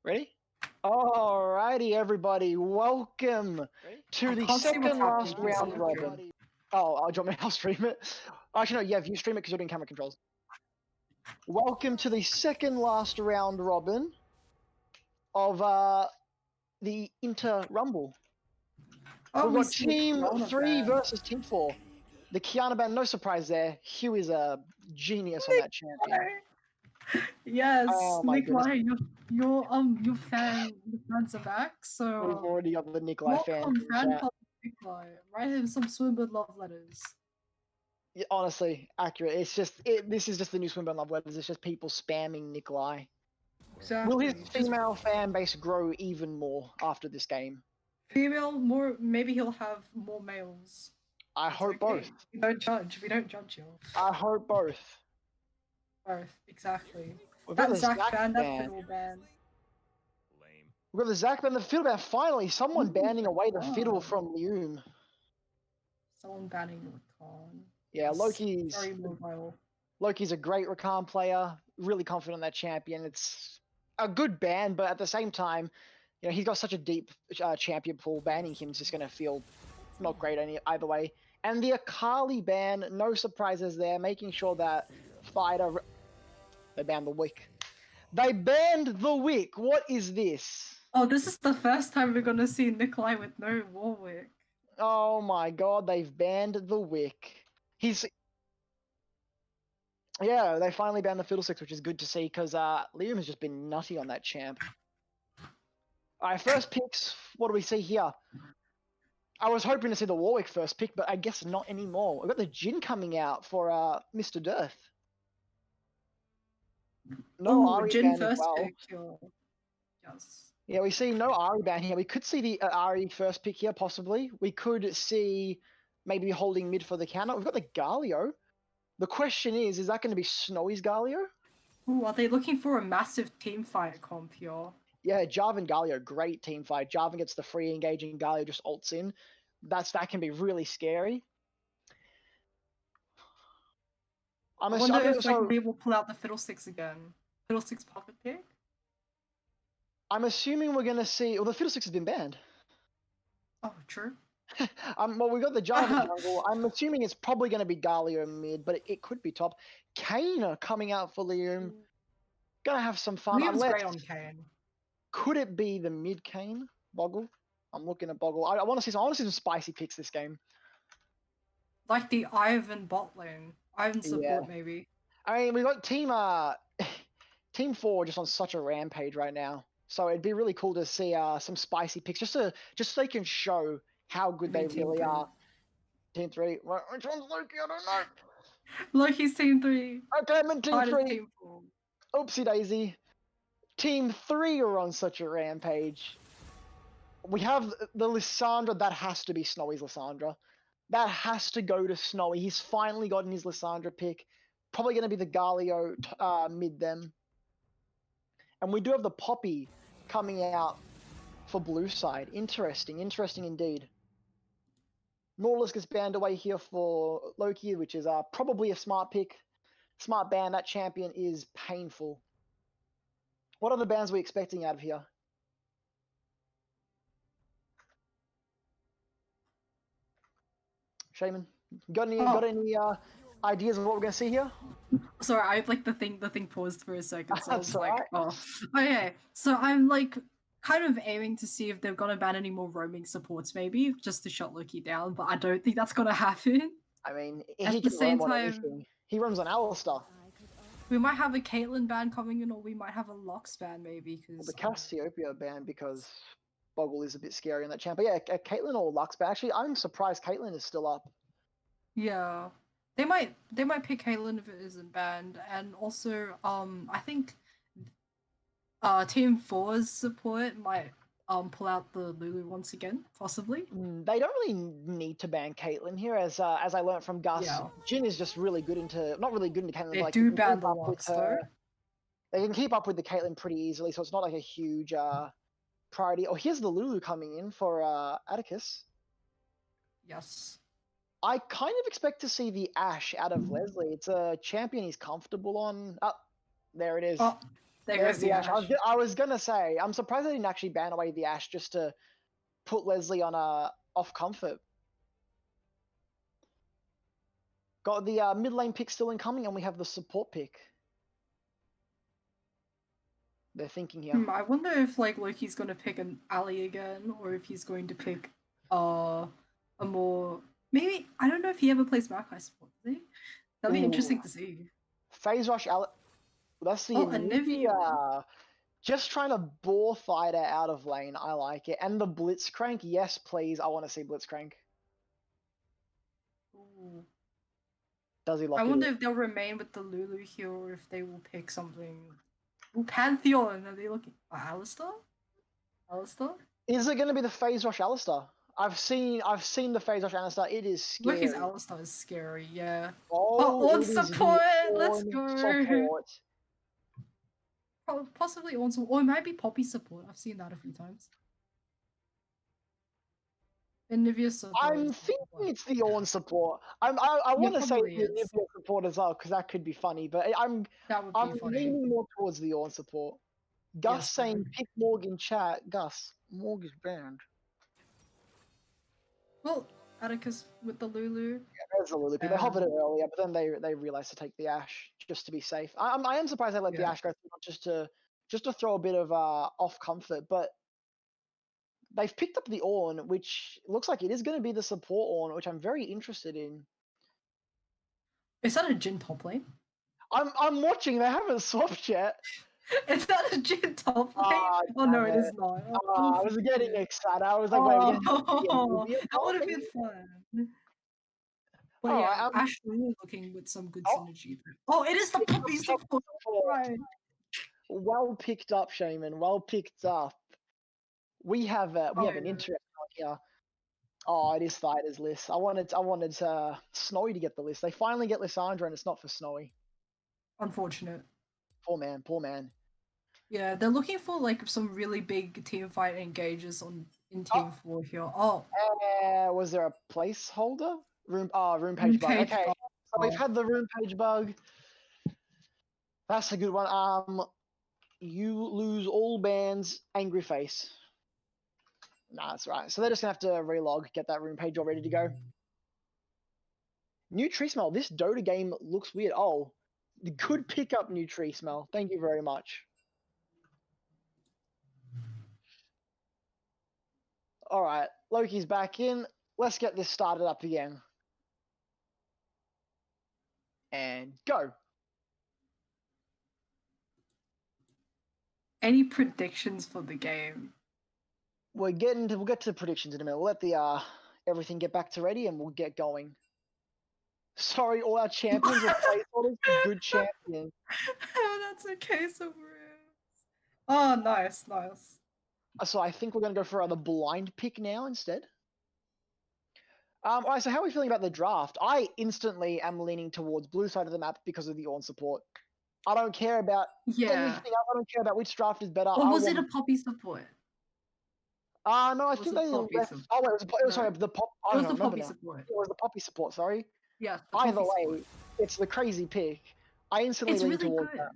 Ready? Alrighty, everybody. Welcome to the second last round robin. Oh, do you want me to stream it? Actually, no, yeah, you stream it because you're doing camera controls. Welcome to the second last round robin of the Inter Rumble. Oh, We've got Team 3 versus Team 4. The Kiana band, no surprise there. Hugh is a genius on that champion. Yes, Oh my Nikolai, your fans are back. So We've already got the Nikolai fan in the chat. Nikolai. Write him some Swinburne love letters. Yeah, honestly, accurate. It's just this is just the new Swinburne love letters. It's just people spamming Nikolai. Exactly. Will his female fan base grow even more after this game? Female, more. Maybe he'll have more males. I hope both. We don't judge. We don't judge you. I hope both. Both, exactly. We've got That the Zach Zach band, band. that fiddle band. Lame. We've got the Zach band, the fiddle band. Finally, someone banning away the wow. fiddle from Lium. Someone banning Rakan. Yeah, Yes, Loki's very mobile. Loki's a great Rakan player. Really confident in that champion. It's a good ban, but at the same time, you know, he's got such a deep champion pool. Banning him is just going to feel not great either way. And the Akali ban, no surprises there, making sure that Thydah... They banned the Wick. They banned the Wick. What is this? Oh, this is the first time we're gonna see Nikolai with no Warwick. Oh my god, they've banned the Wick. Yeah, they finally banned the Fiddlesticks, which is good to see, because Liam has just been nutty on that champ. Alright, first picks, what do we see here? I was hoping to see the Warwick first pick, but I guess not anymore. We've got the Jin coming out for Mr. Dearth. No Ari Jin ban as first well. pick. Yes. Yeah, we see no Ari ban here. We could see the Ari first pick here, possibly. We could see maybe holding mid for the counter. We've got the Galio. The question is that going to be Snowy's Galio? Ooh, are they looking for a massive team fight comp here? Yeah, Jarvan Galio, great team fight. Jarvan gets the free engaging, Galio just ults in. That can be really scary. I wonder if they will pull out the Fiddlesticks again. Fiddlesticks pocket pick? I'm assuming we're going to see... Well, the Fiddlesticks has been banned. Oh, true. Well, we got the Jarvan jungle. I'm assuming it's probably going to be Galio mid, but it could be top. Kane coming out for Liam. Gonna have some fun. Liam's great on Kane. Could it be the mid Kane? Boggle? I'm looking at Boggle. I want to see some spicy picks this game. Like the Ivan bot lane. Ivan support maybe. I mean, we got Team 4 just on such a rampage right now. So it'd be really cool to see some spicy picks, just so they can show how good they really are. Team 3. Which one's Loki? I don't know. Loki's Team 3. Okay, I'm in Team 3. Oopsie daisy. Team 3 are on such a rampage. We have the Lissandra. That has to be Snowy's Lissandra. That has to go to Snowy. He's finally gotten his Lissandra pick. Probably going to be the Galio mid them. And we do have the Poppy coming out for blue side. Interesting indeed. Nautilus gets banned away here for Loki, which is probably a smart pick. Smart ban. That champion is painful. What other bans are we expecting out of here? Shaman, got any ideas of what we're gonna see here? Sorry, I like the thing paused for a second, so I was like, right. oh. Okay, so I'm like kind of aiming to see if they're gonna ban any more roaming supports, maybe just to shut Loki down, but I don't think that's gonna happen. I mean, at the same time, he runs on Alistar. We might have a Caitlyn ban coming in, or we might have a Lux ban maybe. Because the Cassiopeia ban, because Boggle is a bit scary in that champ. But yeah, Caitlyn or Lux ban. Actually, I'm surprised Caitlyn is still up. Yeah, they might pick Caitlyn if it isn't banned, and also I think Team 4's support might pull out the Lulu once again, possibly. They don't really need to ban Caitlyn here, as I learned from Gus. Yeah. Jin is just really good into Caitlyn. They do ban the Lux though. They can keep up with the Caitlyn pretty easily, so it's not like a huge priority. Oh, here's the Lulu coming in for Atticus. Yes. I kind of expect to see the Ashe out of Leslie. It's a champion he's comfortable on. Oh, there it is. Oh, There There's goes the the Ash. Ash. I was gonna say, I'm surprised they didn't actually ban away the Ash just to put Leslie on a off comfort. Got the mid lane pick still incoming, and we have the support pick. They're thinking here. I wonder if like Loki's gonna pick an ally again, or if he's going to pick a more maybe I don't know if he ever plays Makai support. Does he? That'd be interesting Ooh. to see. Phase Rush That's the Anivia. Just trying to bore Thydah out of lane. I like it. And the Blitzcrank, yes, please. I want to see Blitzcrank. Ooh. Does he lock I it wonder in? if they'll remain with the Lulu here, or if they will pick something. Ooh, Pantheon. Are they looking? Alistar? Alistar? Is it going to be the Phase Rush Alistar? I've seen the Phase Rush Alistar. It is scary. Loki's Alistar is scary. Yeah. Oh, on it is the support. Let's on go. support. Possibly on support, or it might be Poppy support. I've seen that a few times. Anivia support. I'm thinking it's the Ornn support. I want to say probably the is. Anivia support as well because that could be funny. But That would I'm be funny. leaning more towards the Ornn support. Gus Yes, saying agreed. pick Morg in chat. Gus, Morg is banned. Well, Atticus with the Lulu. There's the Lulu pick. They hovered it earlier, but then they realized to take the Ash just to be safe. I am surprised they let the Yeah. Ash go through just to throw a bit of off comfort, but they've picked up the Ornn, which looks like it is going to be the support Ornn, which I'm very interested in. Is that a Jin top lane? I'm watching. They haven't swapped yet. Is that a Jin top lane? Ah, Oh no, damn it is it. not. I was getting excited. I was like, wait, we're gonna have to see a movie that about would have it? been fun. But All yeah, right, Ash really looking with some good Oh. synergy there. Oh, it is the It's the Poppy Poppy support. support. Right. Well picked up, Shaman. Well picked up. We have an yeah. interesting one here. Oh, it is Thydah's list. I wanted Snowy to get the list. They finally get Lissandra, and it's not for Snowy. Unfortunate. Poor man. Poor man. Yeah, they're looking for like some really big team fight engages in Team 4 here. Oh, Was there a placeholder? Room page Room bug. page Okay, bug. so we've had the room page bug. That's a good one. You lose all bans. Angry face. Nah, that's right. So they're just gonna have to relog, get that room page all ready to go. New tree smell. This Dota game looks weird. Oh, good pickup, new tree smell. Thank you very much. All right, Loki's back in. Let's get this started up again. And go. Any predictions for the game? We'll get to the predictions in a minute. We'll let the everything get back to ready, and we'll get going. Sorry, all our champions were placeholders for good champions. That's okay, so oh, nice. So I think we're gonna go for the blind pick now instead. All right, so how are we feeling about the draft? I instantly am leaning towards blue side of the map because of the Ornn support. I don't care about anything else. I don't care about which draft is better. Or was it a Poppy support? No, I Was think it they Poppy left. support? Oh wait, it was sorry, the pop. It I was don't the remember Poppy now. support. It was the Poppy support. Sorry. Yeah. Either way, it's the crazy pick. I instantly It's lean really towards good. that.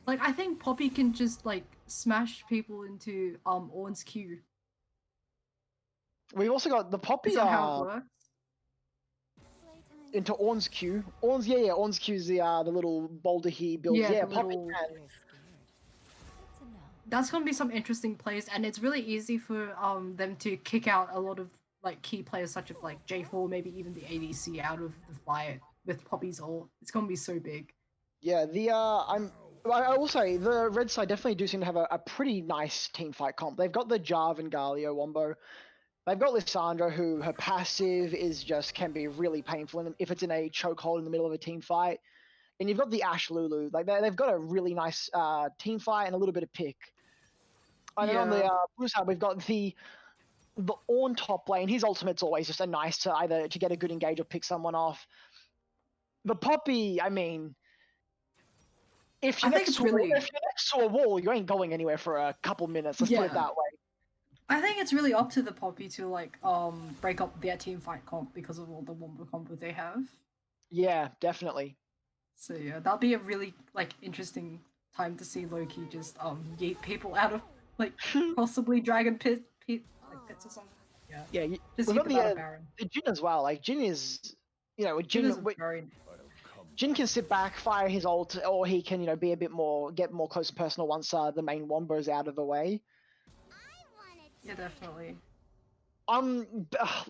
Like I think Poppy can just like smash people into Ornn's Q. We've also got the Poppy. Is that how it works? Into Ornn's Q. Ornn's Q is the little boulder he builds. Yeah, Yeah, the Poppy little- can. That's gonna be some interesting plays, and it's really easy for them to kick out a lot of like key players such as like J4, maybe even the ADC out of the fight with Poppy's ult. It's gonna be so big. Yeah, I will say the red side definitely do seem to have a pretty nice team fight comp. They've got the Jarv and Galio wombo. They've got Lissandra, who her passive can be really painful if it's in a chokehold in the middle of a team fight. And you've got the Ashe Lulu. Like they've got a really nice team fight and a little bit of pick. And then on the blue side, we've got the Ornn top lane. His ultimate's always just a nice to either to get a good engage or pick someone off. The Poppy, I mean, if you're next to a wall, you ain't going anywhere for a couple minutes. Let's put it that way. I think it's really up to the Poppy to like break up their team fight comp because of all the wombo combo they have. Yeah, definitely. So yeah, that'll be a really like interesting time to see Loki just yeet people out of like possibly dragon pits or something. Yeah. Yeah, Just we've yeet got them out of Baron. the Jin as well. Like Jin is, Jin is very Jin can sit back, fire his ult, or he can be a bit more, get more close and personal once the main wombo's out of the way. yeah, definitely.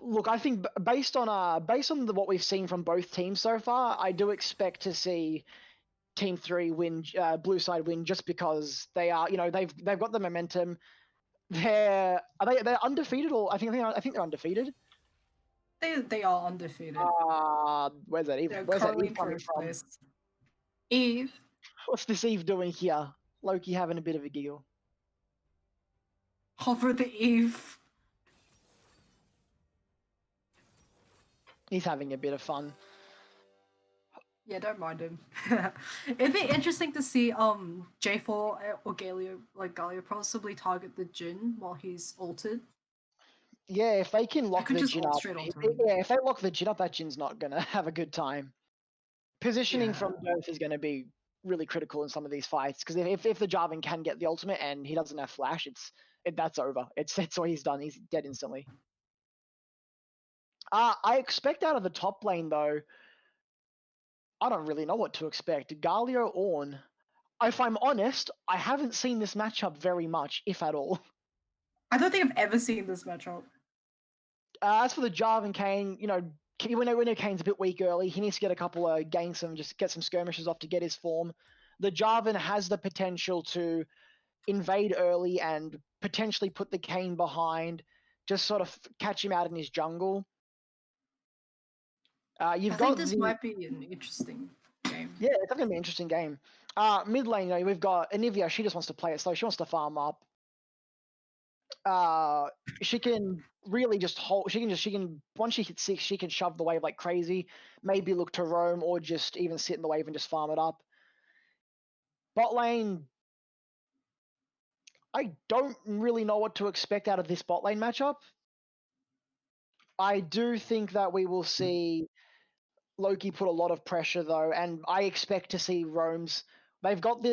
Look, I think based on what we've seen from both teams so far, I do expect to see Team 3 win, blue side win, just because they are, they've got the momentum. They're undefeated, or I think they're undefeated. They are undefeated. Where's that Eve? They're Where's that currently Eve in coming first from? place. Eve, What's this Eve doing here? Loki having a bit of a giggle. hover the Eve. He's having a bit of fun. Yeah, don't mind him. It'd be interesting to see J4 or Galio possibly target the Jin while he's altered. Yeah, if they can lock could the just Jin ult up, straight onto him. if they lock the Jin up, that Jin's not gonna have a good time. Positioning from both is going to be really critical in some of these fights, because if the Jarvan can get the ultimate and he doesn't have flash, that's over. It's all he's done. He's dead instantly. I expect out of the top lane though, I don't really know what to expect. Galio Ornn. If I'm honest, I haven't seen this matchup very much, if at all. I don't think I've ever seen this matchup. As for the Jarvan Kane, we know Kane's a bit weak early. He needs to get a couple of get some skirmishes off to get his form. The Jarvan has the potential to invade early and potentially put the Kane behind, just sort of catch him out in his jungle. I think this might be an interesting game. Yeah, it's going to be an interesting game. Mid lane, we've got Anivia. She just wants to play it slow. She wants to farm up. She can really just hold. She can once she hits 6, she can shove the wave like crazy. Maybe look to roam or just even sit in the wave and just farm it up. Bot lane, I don't really know what to expect out of this bot lane matchup. I do think that we will see Loki put a lot of pressure though, and I expect to see roams. They've got the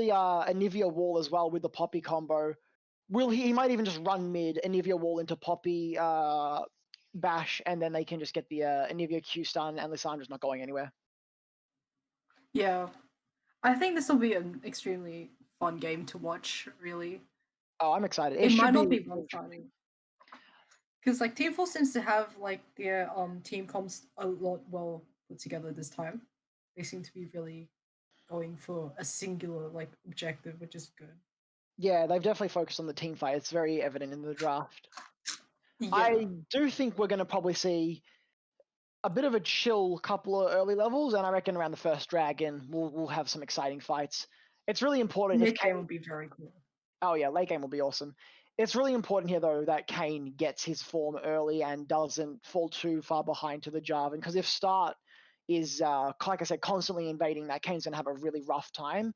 Anivia wall as well with the Poppy combo. He might even just run mid, Anivia wall into Poppy bash, and then they can just get the Anivia Q stun, and Lissandra's not going anywhere. Yeah. I think this will be an extremely fun game to watch, really. Oh, I'm excited. It might not be one-sided. Because like Team 4 seems to have like their team comps a lot well put together this time. They seem to be really going for a singular like objective, which is good. Yeah, they've definitely focused on the team fight. It's very evident in the draft. Yeah. I do think we're going to probably see a bit of a chill couple of early levels, and I reckon around the first dragon we'll have some exciting fights. It's really important. Late game will be very cool. Oh yeah, late game will be awesome. It's really important here though that Kane gets his form early and doesn't fall too far behind to the Jarvan, because if start is like I said, constantly invading, that Kane's gonna have a really rough time,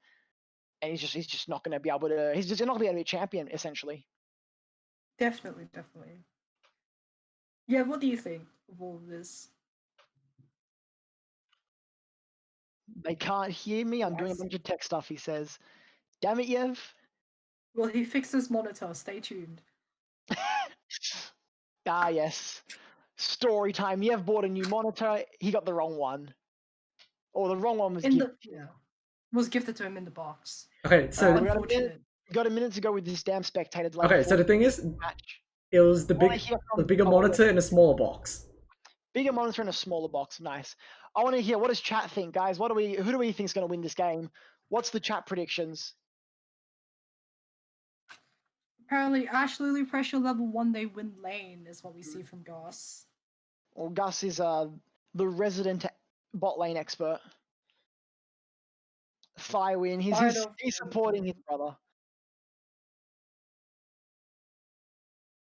and he's just not gonna be able to. He's just not gonna be able to be a champion essentially. Definitely. Yeah, what do you think of all of this? They can't hear me. I'm doing a bunch of tech stuff. He says, "Damn it, Yev." Well, he fixed his monitor. Stay tuned. Yes. Story time. Yev bought a new monitor. He got the wrong one, or the wrong one was gifted. Was gifted to him in the box. Okay, so got a minute to go with this damn spectator. Okay, so the thing is, it was the bigger monitor in a smaller box. Bigger monitor in a smaller box. Nice. I want to hear, what does chat think, guys? Who do we think is going to win this game? What's the chat predictions? Apparently, Ash Lily pressure level 1, they win lane, is what we see from Gus. Well, Gus is the resident bot lane expert. Win. He's supporting his brother.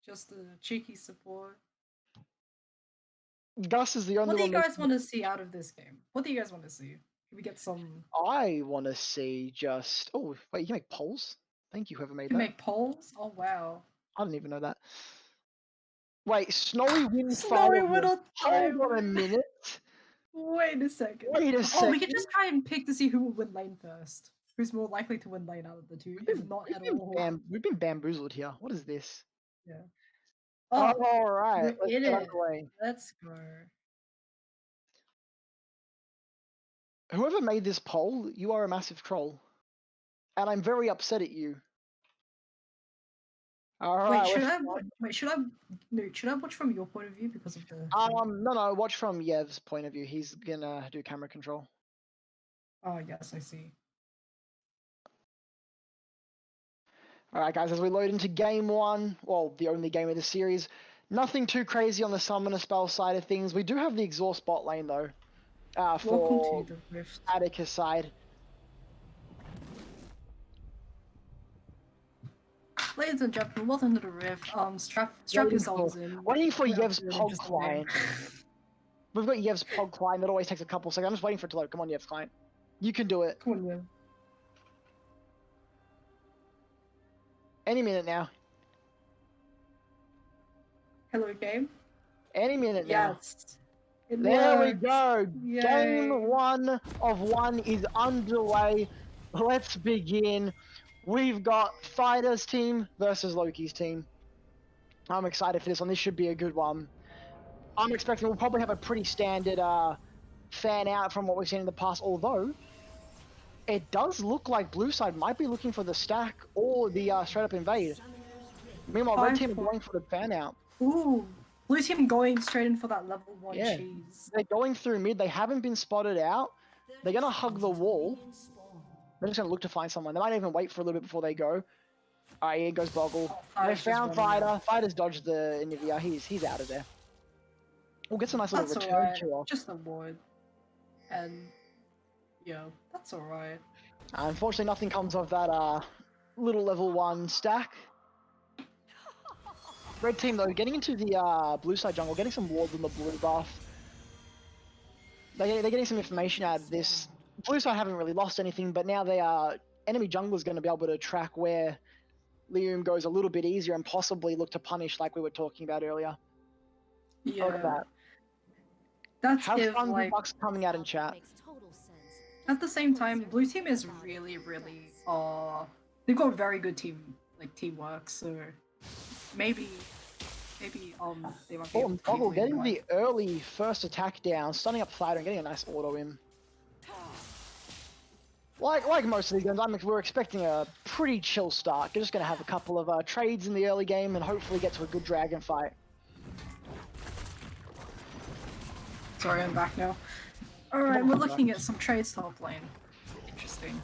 Just a cheeky support. Gus is the only one. What do you guys want to see out of this game? What do you guys want to see? Can we get some? I want to see just. Oh wait, you can make polls. Thank you, whoever made that. You make polls? Oh wow! I didn't even know that. Wait, Snowy wins. Snowy win on time. Hold on a minute. Wait a second. Wait a second. Oh, we can just try and pick to see who will win lane first. Who's more likely to win lane out of the two, if not at all? We've been bamboozled here. What is this? Yeah. Oh, Oh, all right. we're Let's in get it. underway. Let's go. Whoever made this poll, you are a massive troll. And I'm very upset at you. Alright, Should I watch from your point of view because of the no, watch from Yev's point of view. He's gonna do camera control. Oh yes, I see. Alright guys, as we load into game one, well, the only game of the series, nothing too crazy on the summoner spell side of things. We do have the exhaust bot lane though. For Welcome to the Rift. Atticus side. Ladies and gentlemen, welcome to the Rift. Strap yourselves in. Waiting for We're Yev's absolutely POG interested client. We've got Yev's POG client that always takes a couple seconds. I'm just waiting for it to load. Come on, Yev's client. You can do it. Come on, Yev. Any minute now. Hello, game. Any minute now. Yes. It There we works. go. Yay. Game 1 of 1 is underway. Let's begin. We've got Thydah's team versus Loki's team. I'm excited for this one. This should be a good one. I'm expecting we'll probably have a pretty standard fan out from what we've seen in the past, although it does look like blue side might be looking for the stack or the straight up invade. Meanwhile, red team are going for the fan out. Ooh. Blue team going straight in for that level 1 Yeah. cheese. They're going through mid. They haven't been spotted out. They're going to hug the wall. They're just going to look to find someone. They might even wait for a little bit before they go. Alright, here goes Boggle. They found Thydah. Thydah's dodged the Nivea. He's out of there. We'll get some nice little That's return alright. to off. Just a ward. And yeah, that's alright. Unfortunately, nothing comes of that little level 1 stack. Red team, though, getting into the blue side jungle, getting some wards on the blue buff. They're getting some information out of this. Blue side haven't really lost anything, but now they are enemy jungler's going to be able to track where Lium goes a little bit easier and possibly look to punish like we were talking about earlier. Yeah. Look at that. That's Have if fun with like Bucks coming out in chat. at the same time, blue team is really they've got very good teamwork, so maybe they might be able to keep Boggle leading getting one. the early first attack down, stunning up Thydah and getting a nice auto in. Like most of these games, we're expecting a pretty chill start. You're just going to have a couple of trades in the early game and hopefully get to a good dragon fight. Sorry, I'm back now. Alright, we're looking at some trades top lane. Interesting.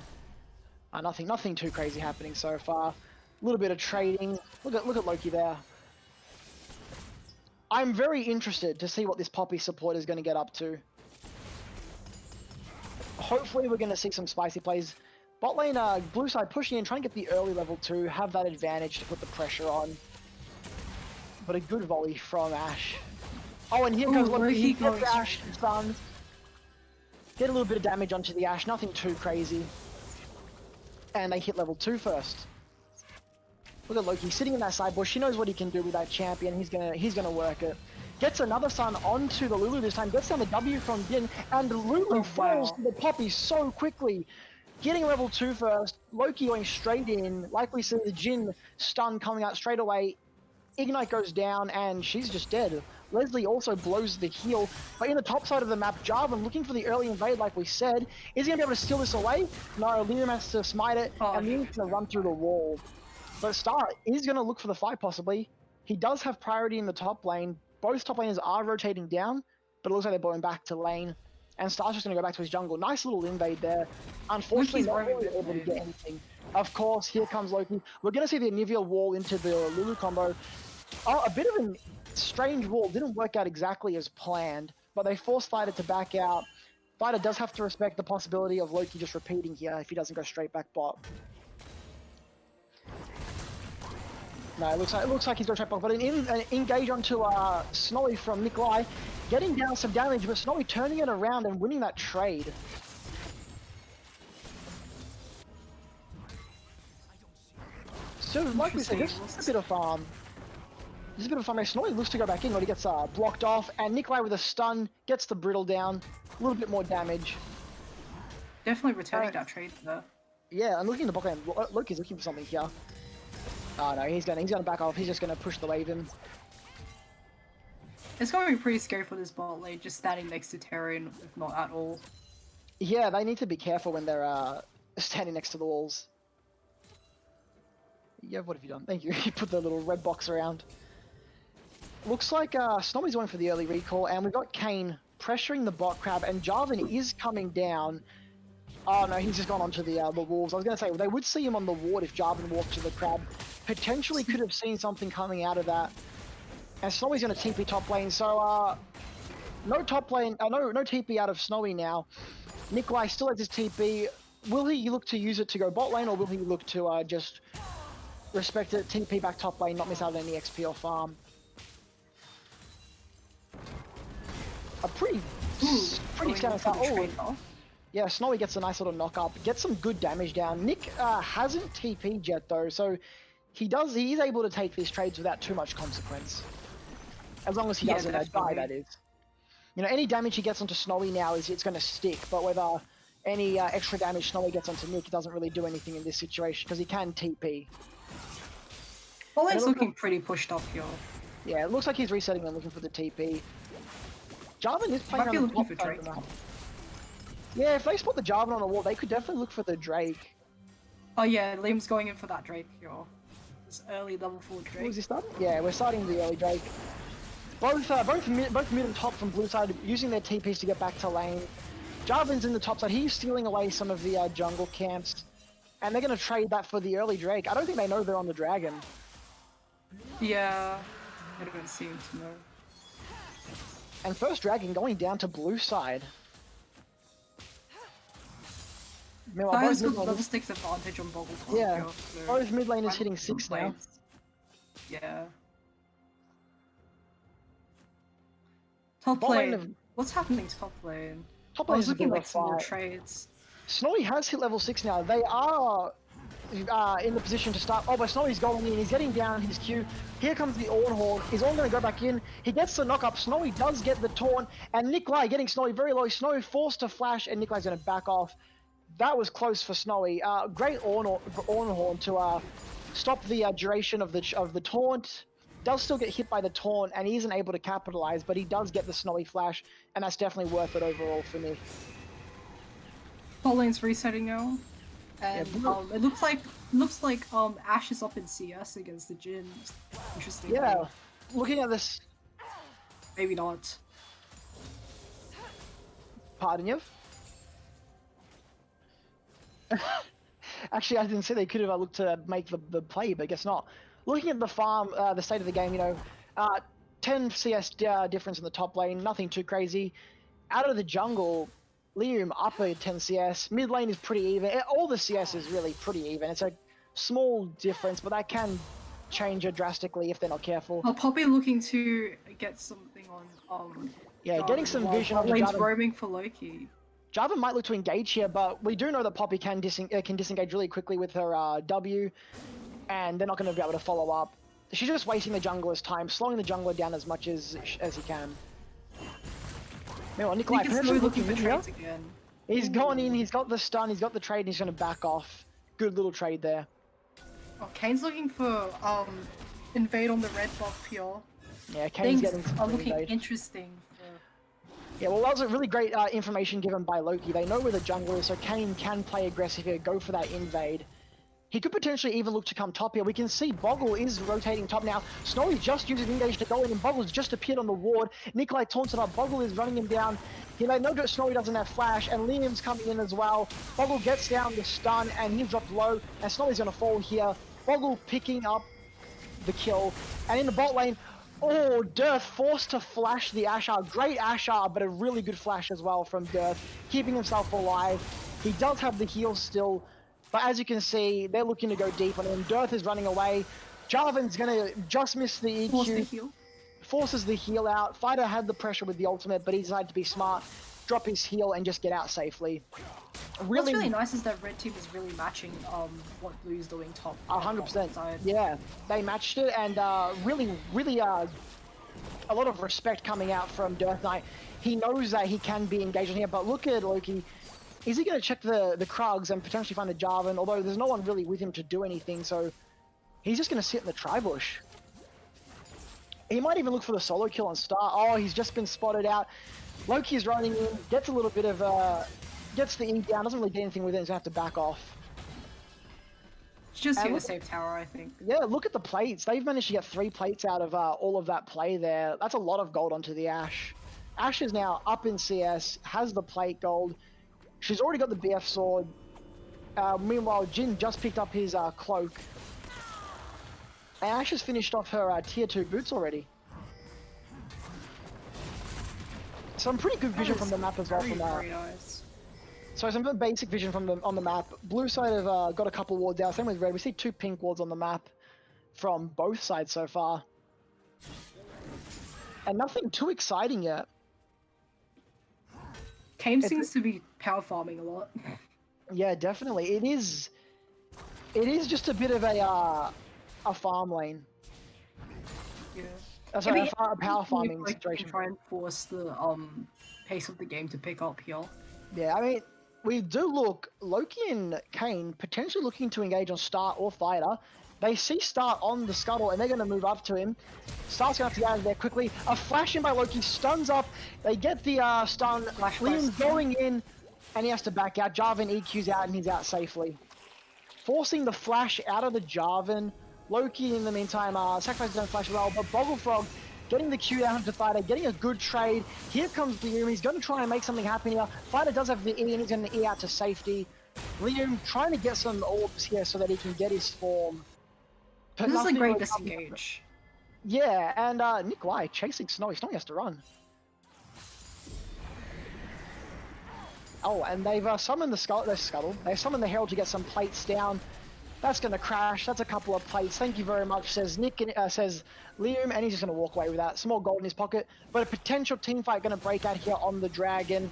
Nothing too crazy happening so far. A little bit of trading. Look at Loki there. I'm very interested to see what this Poppy support is going to get up to. Hopefully we're going to see some spicy plays. Bot lane, blue side pushing in, trying to get the early level 2, have that advantage to put the pressure on. But a good volley from Ashe. Oh, and here goes Loki. He gets Ashe stunned. Get a little bit of damage onto the Ashe, nothing too crazy. And they hit level 2 first. Look at Loki sitting in that side bush. He knows what he can do with that champion. He's gonna work it. Gets another stun onto the Lulu this time. Gets down the W from Din, and the Lulu falls to the Poppy so quickly. Getting level 2 first. Loki going straight in. Like we see the Jin stun coming out straight away. Ignite goes down, and she's just dead. Leslie also blows the heal. But in the top side of the map, Jarvan looking for the early invade, like we said. Is he gonna be able to steal this away? No, Liam has to smite it, and Liam's gonna run through the wall. But Star is going to look for the fight, possibly. He does have priority in the top lane. Both top laners are rotating down, but it looks like they're going back to lane. And Star's just going to go back to his jungle. Nice little invade there. Unfortunately, not really able to get anything. Of course, here comes Loki. We're going to see the Nivea wall into the Lulu combo. Oh, a bit of a strange wall. Didn't work out exactly as planned, but they forced Thydah to back out. Thydah does have to respect the possibility of Loki just repeating here if he doesn't go straight back bot. No, it looks like he's got a trap block, but an engage onto Snowy from Nikolai, getting down some damage, but Snowy turning it around and winning that trade. So, like we said, this is a bit of farm. This is a bit of fun. Snowy looks to go back in, but he gets blocked off, and Nikolai with a stun gets the brittle down, a little bit more damage. Definitely returning that trade though. Yeah, I'm looking at the bot lane. Loki's looking for something here. Oh no, he's gonna back off. He's just gonna push the wave in. It's going to be pretty scary for this bot lane, just standing next to Terran, if not at all. Yeah, they need to be careful when they're standing next to the walls. Yeah, what have you done? Thank you. You put the little red box around. Looks like Snowy's going for the early recall, and we've got Kane pressuring the bot crab, and Jarvan is coming down. Oh no, he's just gone onto the wolves. I was going to say, they would see him on the ward if Jarvan walked to the crab. Potentially could have seen something coming out of that. And Snowy's going to TP top lane, so no top lane, no TP out of Snowy now. Nikolai still has his TP. Will he look to use it to go bot lane, or will he look to just respect it, TP back top lane, not miss out on any XP or farm? A pretty standard start. Oh, yeah, Snowy gets a nice little knock up, gets some good damage down. Nick hasn't TP'd yet though, so he is able to take these trades without too much consequence. As long as he doesn't die, that is. You know, any damage he gets onto Snowy now it's going to stick, but whether any extra damage Snowy gets onto Nick, it doesn't really do anything in this situation because he can TP. Well, it's looking pretty pushed up here. Yeah, it looks like he's resetting and looking for the TP. Jarvan is playing on the top side of the map. Yeah, if they spot the Jarvan on the wall, they could definitely look for the Drake. Oh yeah, Liam's going in for that Drake here. This early level 4 Drake. Was he starting? Yeah, we're starting the early Drake. Both mid and top from blue side using their TPs to get back to lane. Jarvan's in the top side. He's stealing away some of the jungle camps, and they're going to trade that for the early Drake. I don't think they know they're on the dragon. Yeah, I don't seem to know. And first dragon going down to blue side. Thydah's got level 6 advantage on Boggle. Yeah, both mid lane is hitting 6 now. Yeah. Top lane. What's happening to top lane? Top lane is looking like some more trades. Snowy has hit level 6 now. They are in the position to start. Oh, but Snowy's going in. He's getting down his Q. Here comes the Ornhorn. He's all going to go back in. He gets the knock up. Snowy does get the taunt. And Nikolai getting Snowy very low. Snowy forced to flash, and Nikolai's going to back off. That was close for Snowy. Great Ornhorn to stop the duration of the taunt. Does still get hit by the taunt, and he isn't able to capitalize, but he does get the Snowy flash, and that's definitely worth it overall for me. Bot lane's resetting now, and it looks like Ashe is up in CS against the Jhin. Interesting. Yeah, looking at this. Maybe not. Pardon you? Actually, I didn't say they could have looked to make the play, but I guess not. Looking at the farm, the state of the game, 10 CS difference in the top lane, nothing too crazy. Out of the jungle, Liam up at 10 CS. Mid lane is pretty even. All the CS is really pretty even. It's a small difference, but that can change it drastically if they're not careful. Poppy looking to get something on. Yeah, getting some vision on lane's roaming for Loki. Jarvan might look to engage here, but we do know that Poppy can disengage really quickly with her W, and they're not going to be able to follow up. She's just wasting the jungler's time, slowing the jungler down as much as he can. Meanwhile, Nikolai looking for trades again. He's gone in, he's got the stun, he's got the trade, and he's going to back off. Good little trade there. Oh, Kane's looking for invade on the red buff here. Yeah, Kane's getting some looking interesting. Yeah, well, that was a really great information given by Loki. They know where the jungle is, so Kane can play aggressive here, go for that invade. He could potentially even look to come top here. We can see Boggle is rotating top now. Snowy's just using engage to go in, and Boggle's just appeared on the ward. Nikolai taunts it up. Boggle is running him down. They know that Snowy doesn't have flash, and Liam's coming in as well. Boggle gets down the stun, and he's dropped low, and Snowy's going to fall here. Boggle picking up the kill, and in the bot lane, oh, Dearth forced to flash the Ashar. Great Ashar, but a really good flash as well from Dearth, keeping himself alive. He does have the heal still, but as you can see, they're looking to go deep on him. Dearth is running away. Jarvan's gonna just miss the EQ. Forces the heal out. Thydah had the pressure with the ultimate, but he decided to be smart, drop his heal, and just get out safely. What's really nice is that red team is really matching what blue's doing top. 100%. Yeah, they matched it, and really a lot of respect coming out from Dearth Knight. He knows that he can be engaged in here, but look at Loki. Is he going to check the Krugs and potentially find the Jarvan? Although there's no one really with him to do anything, so he's just going to sit in the tri-bush. He might even look for the solo kill on Star. Oh, he's just been spotted out. Loki is running in, gets a little bit of, gets the E down, doesn't really do anything with it, he's going to have to back off. Just here to save tower, I think. Yeah, look at the plates. They've managed to get 3 plates out of all of that play there. That's a lot of gold onto the Ashe. Ashe is now up in CS, has the plate gold. She's already got the BF sword. Meanwhile, Jin just picked up his cloak. And Ashe has finished off her tier 2 boots already. Some pretty good vision from the map as well. Very nice. So some basic vision from on the map. Blue side have got a couple wards out. Same with red. We see 2 pink wards on the map from both sides so far. And nothing too exciting yet. Kayn seems to be power farming a lot. Yeah, definitely. It is just a bit of a farm lane. Yeah. Sorry, a power farming situation. Try and force the pace of the game to pick up here. Yeah, I mean, we do look, Loki and Kayn potentially looking to engage on Star or Thydah. They see Star on the scuttle and they're going to move up to him. Star's going to have to get out of there quickly. A flash in by Loki, stuns up. They get the stun. Liam's going in and he has to back out. Jarvan EQ's out and he's out safely. Forcing the flash out of the Jarvan. Loki in the meantime sacrifices his own flash as well, but Bogglefrog getting the Q down to Thydah, getting a good trade. Here comes Liam, he's going to try and make something happen here. Thydah does have the E and he's going to E out to safety. Liam trying to get some orbs here so that he can get his form. But this is a great really disengage. Yeah, and Nick White chasing Snowy. Snowy has to run. Oh, and they've summoned the scuttle. They've summoned the Herald to get some plates down. That's going to crash. That's a couple of plates. Thank you very much, says Nick. Says Liam, and he's just going to walk away with that. Small gold in his pocket, but a potential team fight going to break out here on the Dragon.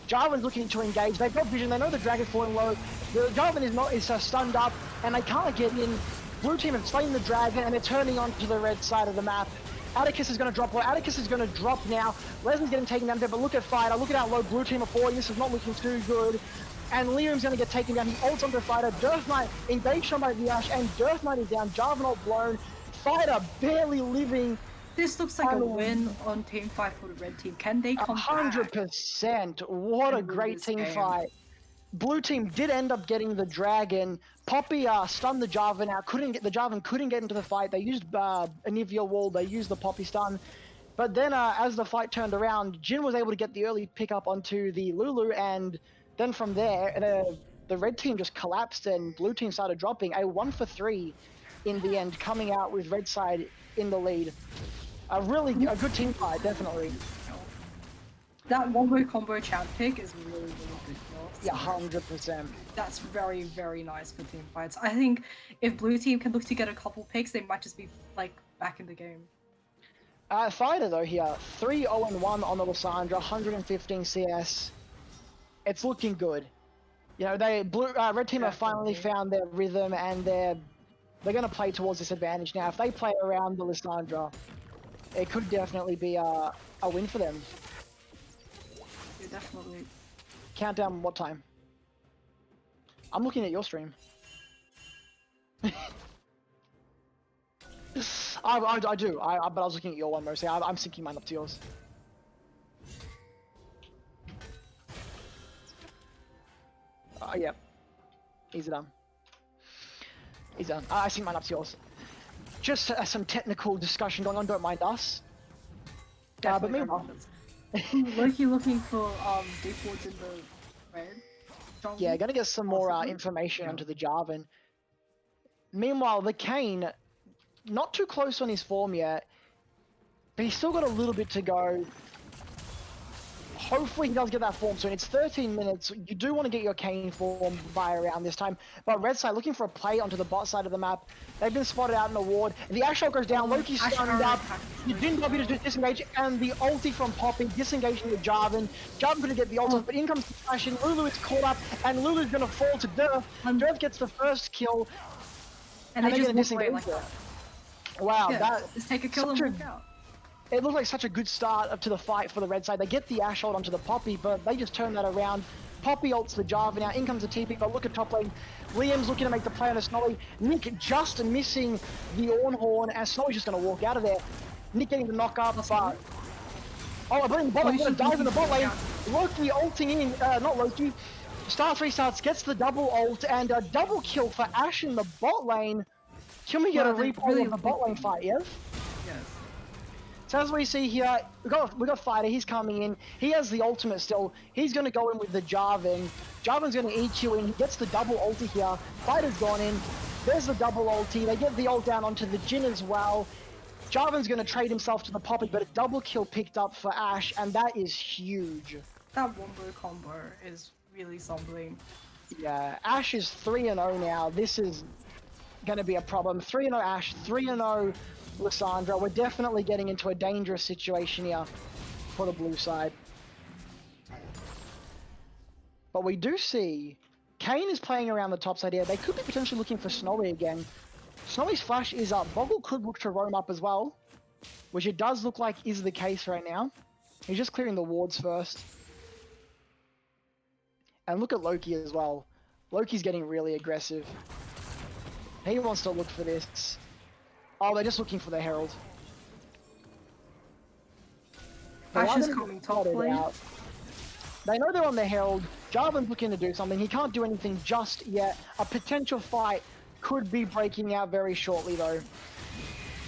Jarvan's looking to engage. They've got vision. They know the Dragon's falling low. The Jarvan is stunned up, and they can't get in. Blue team have slain the Dragon, and they're turning onto the red side of the map. Atticus is going to drop low. Atticus is going to drop now. Leslie's getting taken down a bit, but look at Thydah. Look at how low Blue team are falling. This is not looking too good. And Liam's going to get taken down. He ults onto Thydah. Death Knight engaged on by the Ashe, and Death Knight is down. Jarvan all blown. Thydah barely living. This looks like a win on team fight for the red team. Can they come 100%. What a great team fight. Blue team did end up getting the Dragon. Poppy stunned the Jarvan out. The Jarvan couldn't get into the fight. They used Anivia Wall. They used the Poppy stun. But then as the fight turned around, Jin was able to get the early pickup onto the Lulu, and then from there, the red team just collapsed and blue team started dropping. A 1 for 3 in the end, coming out with red side in the lead. A good team fight, definitely. That one-way combo champ pick is really, really good. Yeah, 100%. That's very, very nice for team fights. I think if blue team can look to get a couple picks, they might just be like back in the game. Thydah though here, 3-0-1 on the Lissandra, 115 CS. It's looking good. You know, red team have finally found their rhythm, and they're going to play towards this advantage now. If they play around the Lissandra, it could definitely be a win for them. Yeah, definitely. Countdown what time? I'm looking at your stream. I do, but I was looking at your one mostly. I'm syncing mine up to yours. Yeah. Easy done. Easy done. I sync mine up to yours. Just some technical discussion going on, don't mind us. But meanwhile... Loki looking for deep wards in the red. Yeah, gonna get some more information onto the Jarvan. Meanwhile, the Kayn, not too close on his form yet, but he's still got a little bit to go. Hopefully he does get that form soon. It's 13 minutes. You do want to get your Kayn form by around this time. But red side looking for a play onto the bot side of the map. They've been spotted out in the ward. The Ashe goes down. Loki's stunned up. You didn't be able to disengage. And the ulti from Poppy disengaging the Jarvan. Jarvan couldn't get the ult, but in comes the flash in. Lulu is caught up, and Lulu's going to fall to Durf. Durf gets the first kill. And they just disengage like that. Wow, just take a kill and walk out. it looked like such a good start to the fight for the red side. They get the Ash ult onto the Poppy, but they just turn that around. Poppy ults the Jarvan now. In comes the TP, but look at top lane. Liam's looking to make the play on the Snowy. Nick just missing the Ornhorn, and Snowy's just going to walk out of there. Nick getting the knock up, but... Oh, I bring the bot lane, gonna dive in the bot lane. Loki ulting in, not Loki. Star 3 starts, gets the double ult, and a double kill for Ash in the bot lane. Can we get a replay of the bot lane fight, yes? Yes. So as we see here, we got Thydah, he's coming in. He has the ultimate still. He's going to go in with the Jarvan. Jarvan's going to EQ in. He gets the double ulti here. Thydah's gone in. There's the double ulti. They get the ult down onto the Jhin as well. Jarvan's going to trade himself to the Poppy, but a double kill picked up for Ash, and that is huge. That wombo combo is really something. Yeah, Ash is 3-0 now. This is going to be a problem. 3-0 Ash, 3-0 Lissandra. We're definitely getting into a dangerous situation here for the blue side. But we do see Kayn is playing around the top side here. They could be potentially looking for Snowy again. Snowy's flash is up. Boggle could look to roam up as well, which it does look like is the case right now. He's just clearing the wards first. And look at Loki as well. Loki's getting really aggressive. He wants to look for this. Oh, they're just looking for the Herald. Ash is coming top lane. They know they're on the Herald. Jarvan's looking to do something. He can't do anything just yet. A potential fight could be breaking out very shortly though.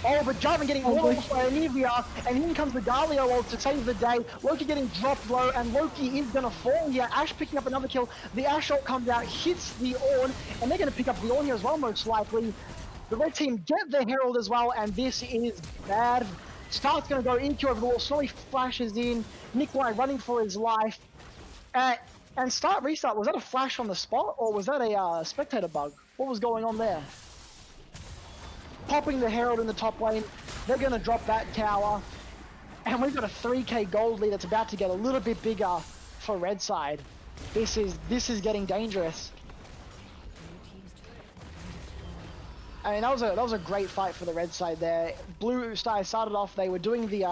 Oh, but Jarvan getting launched by Anivia, and in comes the Galio ult to save the day. Loki getting dropped low, and Loki is gonna fall here. Ash picking up another kill. The Ash ult comes out, hits the Ornn, and they're gonna pick up the Ornn here as well, most likely. The red team get the Herald as well, and this is bad. Stark's gonna go EQ over the wall. Snowy flashes in. Nikolai running for his life. And Stark restart, was that a flash on the spot, or was that a spectator bug? What was going on there? Popping the Herald in the top lane. They're going to drop that tower. And we've got a 3k gold lead that's about to get a little bit bigger for red side. This is getting dangerous. I mean, that was a great fight for the red side there. Blue side started off, they were doing the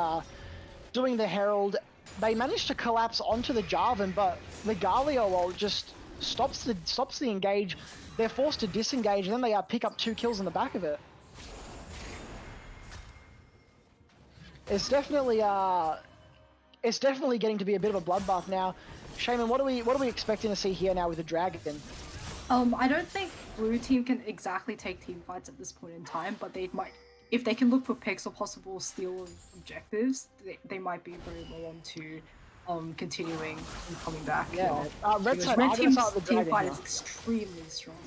Herald. They managed to collapse onto the Jarvan, but the Galio ult just stops the engage. They're forced to disengage, and then they pick up 2 kills in the back of it. It's definitely getting to be a bit of a bloodbath now. Shaman, what are we expecting to see here now with the Dragon? I don't think blue team can exactly take team fights at this point in time, but they might, if they can look for picks or possible steal objectives, they might be very well on to continuing and coming back. Yeah, red team's team fight is extremely strong.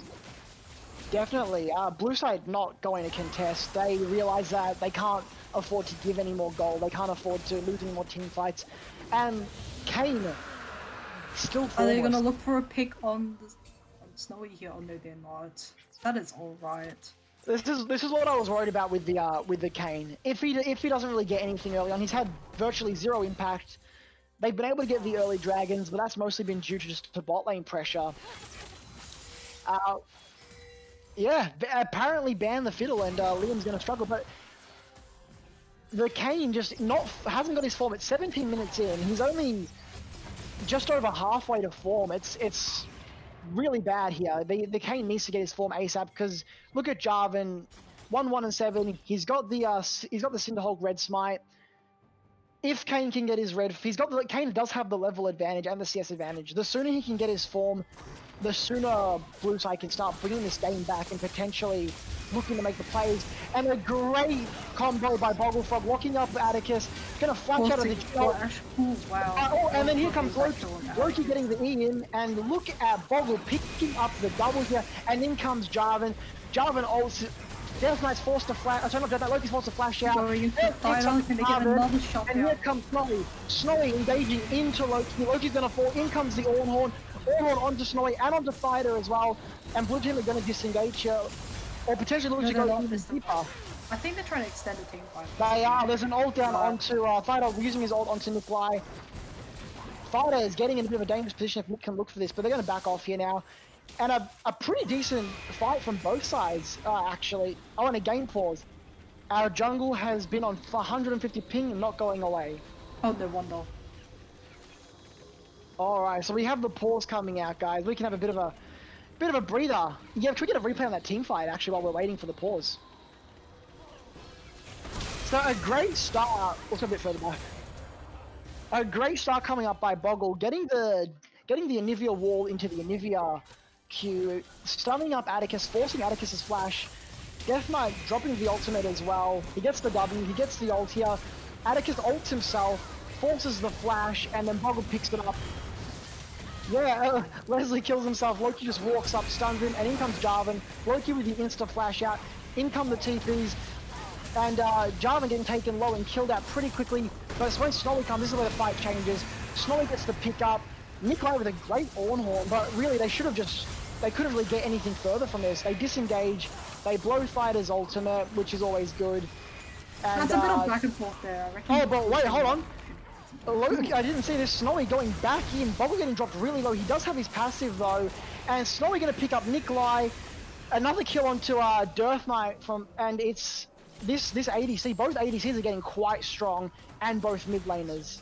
Definitely. Blue side not going to contest. They realize that they can't afford to give any more gold. They can't afford to lose any more team fights. And Kayn still foremost. Are they going to look for a pick on Snowy here? Oh no, they're not. That is alright. This is what I was worried about with the Kayn. If he doesn't really get anything early on, he's had virtually 0 impact. They've been able to get the early dragons, but that's mostly been due to just the bot lane pressure. Yeah, apparently ban the fiddle, and Liam's going to struggle, but the Kayn just hasn't got his form. It's 17 minutes in. He's only just over halfway to form. It's really bad here. The Kayn needs to get his form ASAP, because look at Jarvan, 1-1-7. He's got the Cinderhulk red smite. If Kayn can get his red, Kayn does have the level advantage and the CS advantage. The sooner he can get his form, the sooner blue side can start bringing this game back and potentially looking to make the plays. And a great combo by Bogglefrog, walking up Atticus, gonna flash out of the jump. Wow. And then here comes Loki. Loki getting the E in, and look at Boggle picking up the double here, and in comes Jarvan. Jarvan ults. Death Knight's forced to flash. Sorry, not Death Knight. Loki's forced to flash out. Going into Thydah, can they get another shot and here comes Snowy. Snowy engaging into Loki. Loki's gonna fall. In comes the Ornhorn. Ornhorn onto Snowy and onto Thydah as well. And blue team are gonna disengage here, or potentially Loki go even deeper. I think they're trying to extend the team fight. They are. There's an ult down onto Thydah, using his ult onto Nikolai. Thydah is getting in a bit of a dangerous position if Nick can look for this, but they're gonna back off here now. And a pretty decent fight from both sides, actually. Oh, and a game pause. Our jungle has been on 150 ping and not going away. Oh, no wonder. Alright, so we have the pause coming out, guys. We can have a bit of a breather. Yeah, can we get a replay on that team fight actually while we're waiting for the pause? So a great start. Let's go a bit further back. A great start coming up by Boggle, getting the Anivia wall into the Anivia queue, stunning up Atticus, forcing Atticus's flash. Death Knight dropping the ultimate as well. He gets the W, he gets the ult here. Atticus ults himself, forces the flash, and then Boggle picks it up. Yeah, Leslie kills himself, Loki just walks up, stuns him, and in comes Jarvan. Loki with the insta flash out, in come the TPs, and Jarvan getting taken low and killed out pretty quickly. But when Snowy comes, this is where the fight changes. Snowy gets the pick up, Nikolai with a great Ornhorn, but really they couldn't really get anything further from this. They disengage, they blow Thyda's ultimate, which is always good. And, That's a bit of back and forth there, I reckon. Oh, but wait, hold on. Loki, I didn't see this. Snowy going back in. Boggle getting dropped really low. He does have his passive though, and Snowy going to pick up Nikolai. Another kill onto Death Knight and it's this ADC. Both ADCs are getting quite strong, and both mid laners.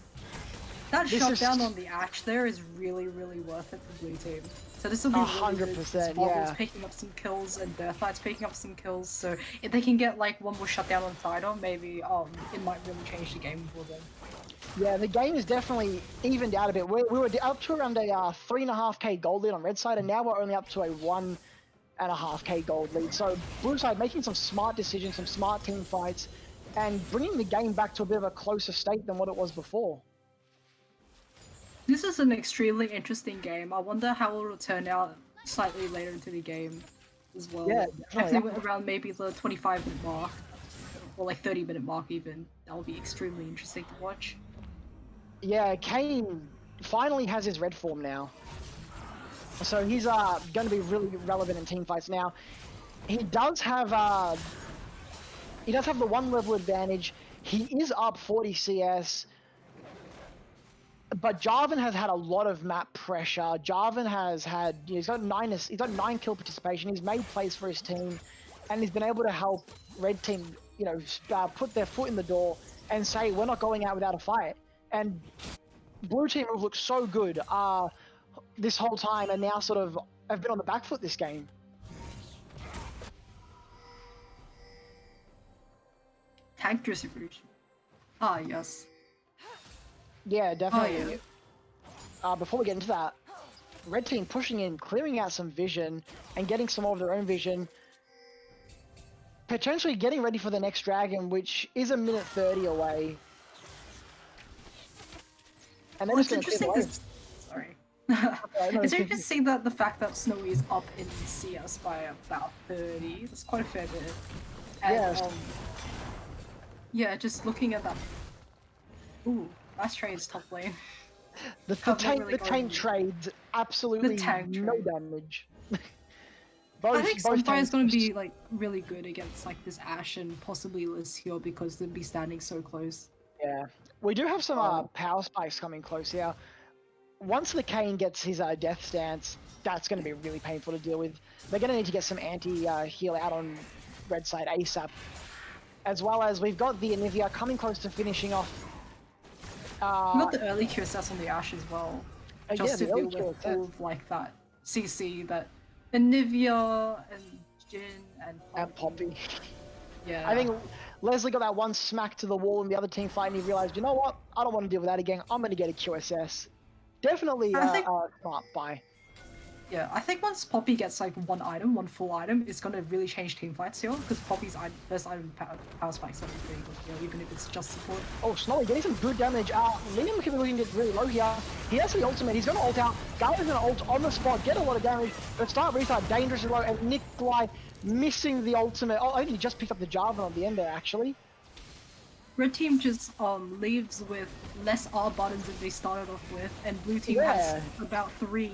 That shutdown on the Ash there is really, really worth it for blue team. So this will be 100%, Boggle's picking up some kills and Death Knight's picking up some kills. So if they can get like one more shutdown on Thydah, maybe it might really change the game for them. Yeah, the game is definitely evened out a bit. We were up to around a 3.5k gold lead on red side, and now we're only up to a 1.5k gold lead. So blue side making some smart decisions, some smart team fights, and bringing the game back to a bit of a closer state than what it was before. This is an extremely interesting game. I wonder how it will turn out slightly later into the game as well. Yeah, definitely around maybe the 25-minute mark, or like 30-minute mark even. That will be extremely interesting to watch. Yeah, Kane finally has his red form now. So he's going to be really relevant in team fights now. He does have the 1 level advantage. He is up 40 CS. But Jarvan has had a lot of map pressure. Jarvan has had, he's got 9 kill participation. He's made plays for his team, and he's been able to help red team, put their foot in the door and say we're not going out without a fight. And blue team have looked so good this whole time, and now sort of have been on the back foot this game. Tank distribution. Ah, yes. Yeah, definitely. Oh, yeah. Before we get into that, red team pushing in, clearing out some vision, and getting some more of their own vision. Potentially getting ready for the next dragon, which is a minute 30 away. And then it's interesting. Sorry. It's interesting to see that the fact that Snowy is up in CS by about 30. That's quite a fair bit. And, yeah, just looking at that. Ooh, nice trades top lane. The tank trades absolutely no damage. I think Sunfire is going to be like really good against like this Ashe and possibly Lucio because they'll be standing so close. Yeah, we do have some power spikes coming close here. Once the Kane gets his death stance, that's going to be really painful to deal with. They're going to need to get some anti-heal out on red side ASAP. As well as we've got the Anivia coming close to finishing off. We got the early QSS on the Ashe as well. Just to deal with all of like that CC that Anivia and Jin and Poppy. Yeah. I think Leslie got that one smack to the wall in the other team fight, and he realized, you know what? I don't want to deal with that again. I'm going to get a QSS. Definitely smart buy. Yeah, I think once Poppy gets like one full item, it's going to really change team fights here, because Poppy's first item power spike's going to be pretty good, even if it's just support. Oh, Snowy getting some good damage. Liam can be looking to get really low here. He has the ultimate. He's going to ult out. Gala's going to ult on the spot, get a lot of damage, but start restart dangerously low, and Nikolai missing the ultimate. Oh, I think he just picked up the Jarvan on the end there, actually. Red team just leaves with less R buttons than they started off with, and blue team has about 3.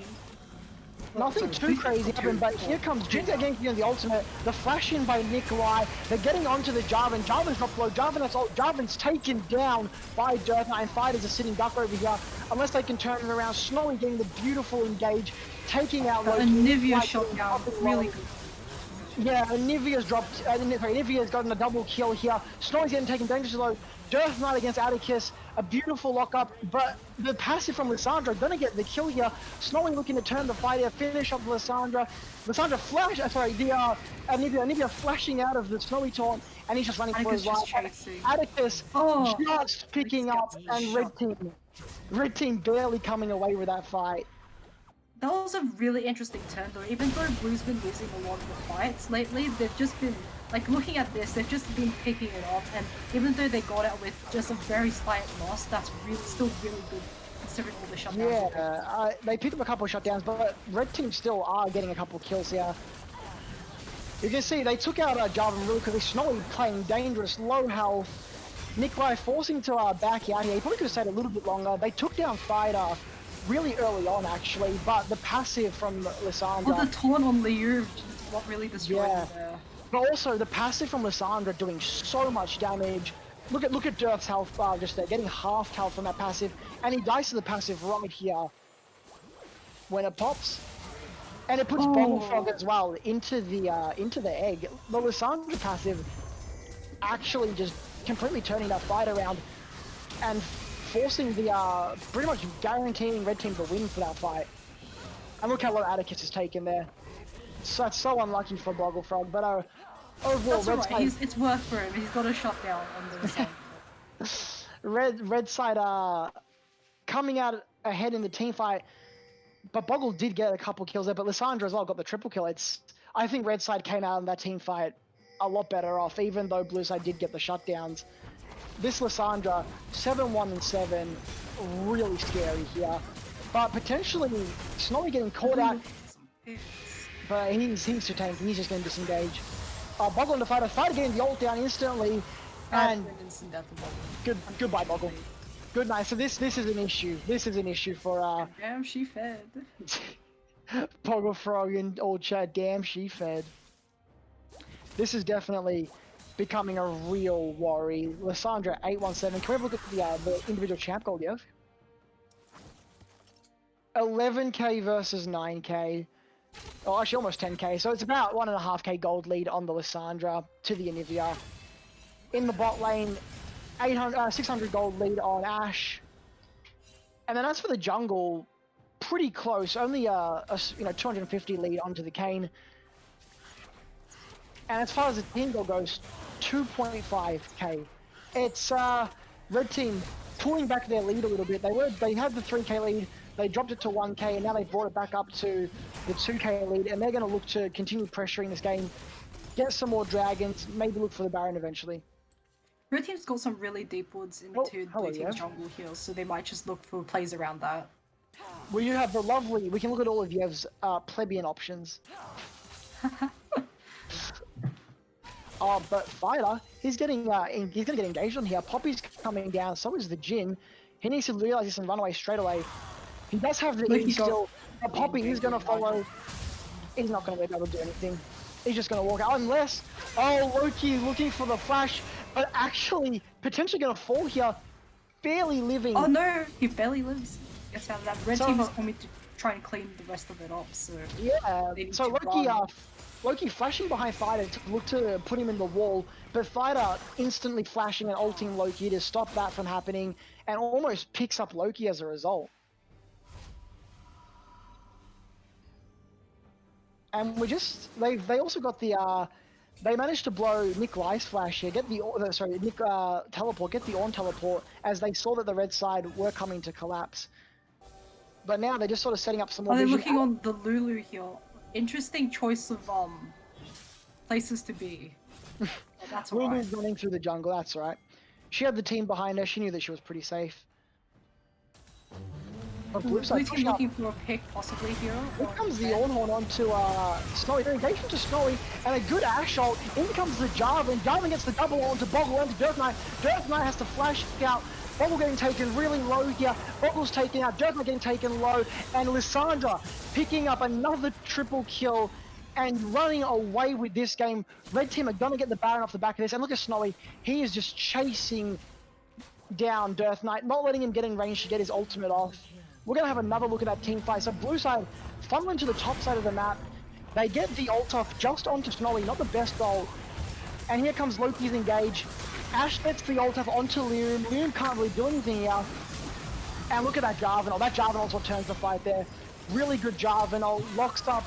Nothing too crazy happened, but here comes Jinx again getting the ultimate. The flash in by Nikolai. They're getting onto the Jarvan. Jarvan's not low. Jarvan's taken down by Death Knight, and Fighters are sitting duck over here. Unless they can turn it around. Snowy getting the beautiful engage, taking out Loki. Anivia shot down, really good. Yeah, Nivea's dropped. Sorry, Nivea's gotten a double kill here. Snowy's getting taken dangerously low. Death Knight against Atticus, a beautiful lockup, but the passive from Lissandra gonna get the kill here. Snowy looking to turn the fight here, finish off Lissandra. Lissandra flash, Nivea flashing out of the Snowy taunt, and he's just running for his life. Atticus just picking up, and Red Team barely coming away with that fight. That was a really interesting turn though. Even though Blue's been losing a lot of the fights lately, they've just been, like, looking at this, they've just been picking it up, and even though they got it with just a very slight loss, that's still really good considering all the shutdowns. Yeah, they picked up a couple of shutdowns, but Red Team still are getting a couple of kills here. You can see they took out Jarvan really quickly. Snowy playing dangerous, low health. Nikolai forcing to back out here. He probably could have stayed a little bit longer. They took down Thydah really early on, actually, but the passive from Lissandra... Well, the taunt on Liu is what really destroyed him there. But also, the passive from Lissandra doing so much damage. Look at Dirt's health bar just there, getting half health from that passive, and he dies to the passive right here when it pops. And it puts Bogglefrog as well into the egg. The Lissandra passive actually just completely turning that fight around and forcing the, pretty much guaranteeing Red Team the win for that fight. And look how low Atticus has taken there. So that's so unlucky for Bogglefrog, but overall, that's right. It's worth for him. He's got a shutdown on the side. Red side coming out ahead in the team fight, but Boggle did get a couple kills there, but Lissandra as well got the triple kill. I think Red side came out in that team fight a lot better off, even though Blue side did get the shutdowns. This Lissandra, 7-1-7, really scary here. But potentially, Snowy getting caught out, but he's too tanky, he's just going to disengage. Boggle in the fighter, getting the ult down instantly, and goodbye Boggle. Good night. So this is an issue. This is an issue for Damn, she fed. Bogglefrog and old chat. Damn, she fed. This is definitely becoming a real worry. Lissandra 817. Can we have a look at the individual champ goal, Yev? 11k versus 9k. Oh, actually almost 10k. So it's about 1.5k gold lead on the Lissandra to the Anivia. In the bot lane, 600 gold lead on Ashe. And then as for the jungle, pretty close. Only a 250 lead onto the Kayn. And as far as the team goal goes, 2.5k. It's Red Team pulling back their lead a little bit. They had the 3k lead, they dropped it to 1k, and now they brought it back up to the 2k lead, and they're going to look to continue pressuring this game, get some more dragons, maybe look for the Baron eventually. Red Team's got some really deep woods into Blue Team's jungle here, so they might just look for plays around that. We have the lovely, we can look at all of Yev's plebeian options. But Thydah, he's gonna get engaged on here. Poppy's coming down, so is the Jhin. He needs to realize this and run away straight away. He does have the E still. Poppy is gonna follow. He's not gonna be able to do anything. He's just gonna walk out unless Loki looking for the flash, but actually potentially gonna fall here, barely living. Oh no, he barely lives. Guess how that Red Team is coming to try and clean the rest of it up. So yeah, so Loki flashing behind Thydah to look to put him in the wall, but Thydah instantly flashing and ulting Loki to stop that from happening, and almost picks up Loki as a result. And they also got the they managed to blow Nikolai's flash here, get the teleport, get the Ornn teleport, as they saw that the red side were coming to collapse. But now they're just sort of setting up some more. They're looking on the Lulu here. Interesting choice of places to be. That's alright. Lulu's running through the jungle, that's right. She had the team behind her, she knew that she was pretty safe. But Blue Team looking for a pick possibly here. Here comes the Ornn onto Snowy. They're engaged into Snowy, and a good Ashe ult. In comes the Jarvan. Jarvan gets the double onto Boggle onto Death Knight. Death Knight has to flash out. Boggle getting taken really low here. Boggle's taken out. Death Knight getting taken low. And Lissandra picking up another triple kill and running away with this game. Red Team are going to get the Baron off the back of this. And look at Snowy. He is just chasing down Death Knight, not letting him get in range to get his ultimate off. We're going to have another look at that team fight. So Blue side funneling to the top side of the map. They get the ult off just onto Snowy, not the best ult. And here comes Loki's engage. Ash gets the ult off onto Liam. Liam can't really do anything here. And look at that Jarvan ult. That Jarvan ult's what turns the fight there. Really good Jarvan ult. Locks up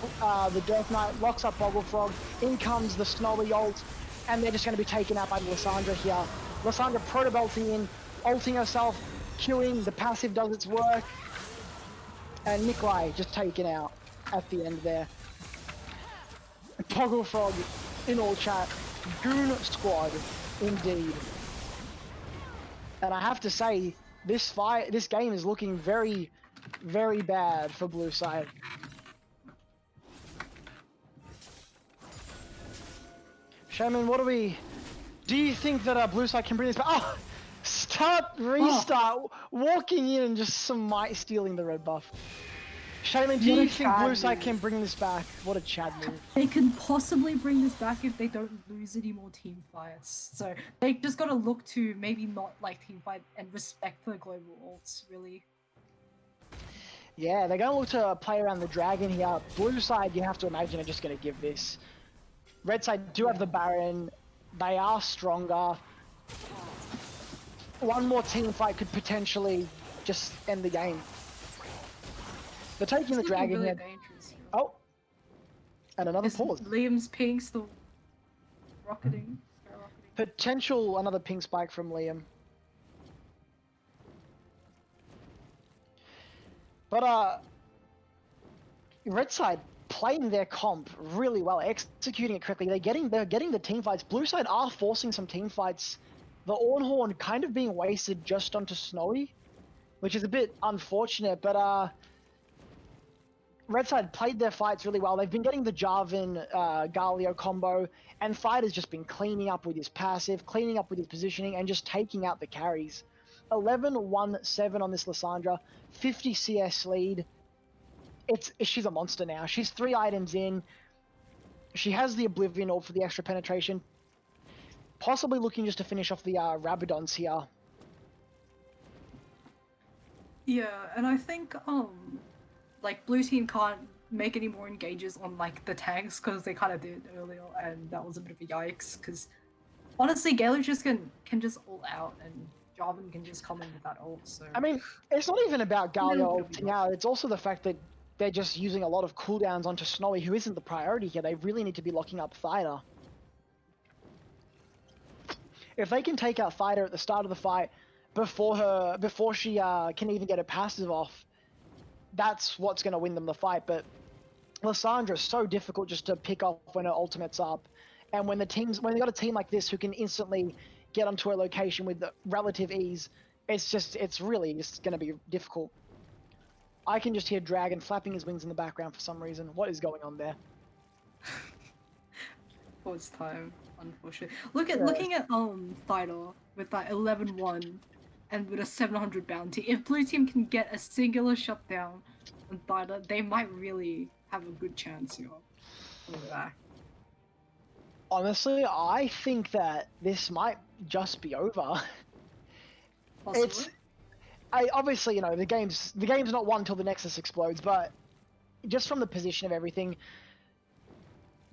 the Death Knight, locks up Boggle Frog. In comes the Snowy ult. And they're just going to be taken out by Lissandra here. Lissandra proto-belting in, ulting herself, queuing. The passive does its work. And Nikolai just taken out at the end there. Boggle Frog in all chat. Goon squad, indeed. And I have to say, this game is looking very, very bad for blue side. Shaman, what do you think that blue side can bring this back? Oh! Restart, walking in and just some might stealing the red buff. Shaman, do you think blue side can bring this back? What a Chad move. They can possibly bring this back if they don't lose any more team fights. So they just gotta look to maybe not like team fight and respect the global ults, really. Yeah, they're gonna look to play around the dragon here. Blue side, you have to imagine, are just gonna give this. Red side do have the Baron. They are stronger. One more team fight could potentially just end the game. They're taking the dragon really here. Dangerous. Oh, and another pause. Liam's ping still rocketing. Potential another ping spike from Liam. But red side playing their comp really well, executing it correctly. They're getting the team fights. Blue side are forcing some team fights. The Ornhorn kind of being wasted just onto Snowy, which is a bit unfortunate, but red side played their fights really well. They've been getting the Jarvan Galio combo, and Thydah's just been cleaning up with his passive, cleaning up with his positioning, and just taking out the carries. 11-1-7 on this Lissandra, 50 CS lead. She's a monster now. She's 3 items in. She has the Oblivion Orb for the extra penetration. Possibly looking just to finish off the Rabadons here. Yeah, and I think like blue team can't make any more engages on like the tanks because they kind of did earlier, and that was a bit of a yikes. Because honestly, Gale just can just ult out, and Jarvan can just come in with that ult. So I mean, it's not even about Galio ulting out. It's also the fact that they're just using a lot of cooldowns onto Snowy, who isn't the priority here. They really need to be locking up Thydah. If they can take out Thydah at the start of the fight before she can even get her passive off, that's what's going to win them the fight. But Lissandra is so difficult just to pick off when her ultimate's up, and when they got a team like this who can instantly get onto a location with relative ease, it's really just going to be difficult. I can just hear Dragon flapping his wings in the background for some reason. What is going on there? Pause time. Unfortunately, looking at Thydah with that 11-1 and with a 700 bounty. If blue team can get a singular shutdown on Thydah, they might really have a good chance here. Honestly, I think that this might just be over. Possibly. Obviously, you know, the game's not won until the Nexus explodes, but just from the position of everything,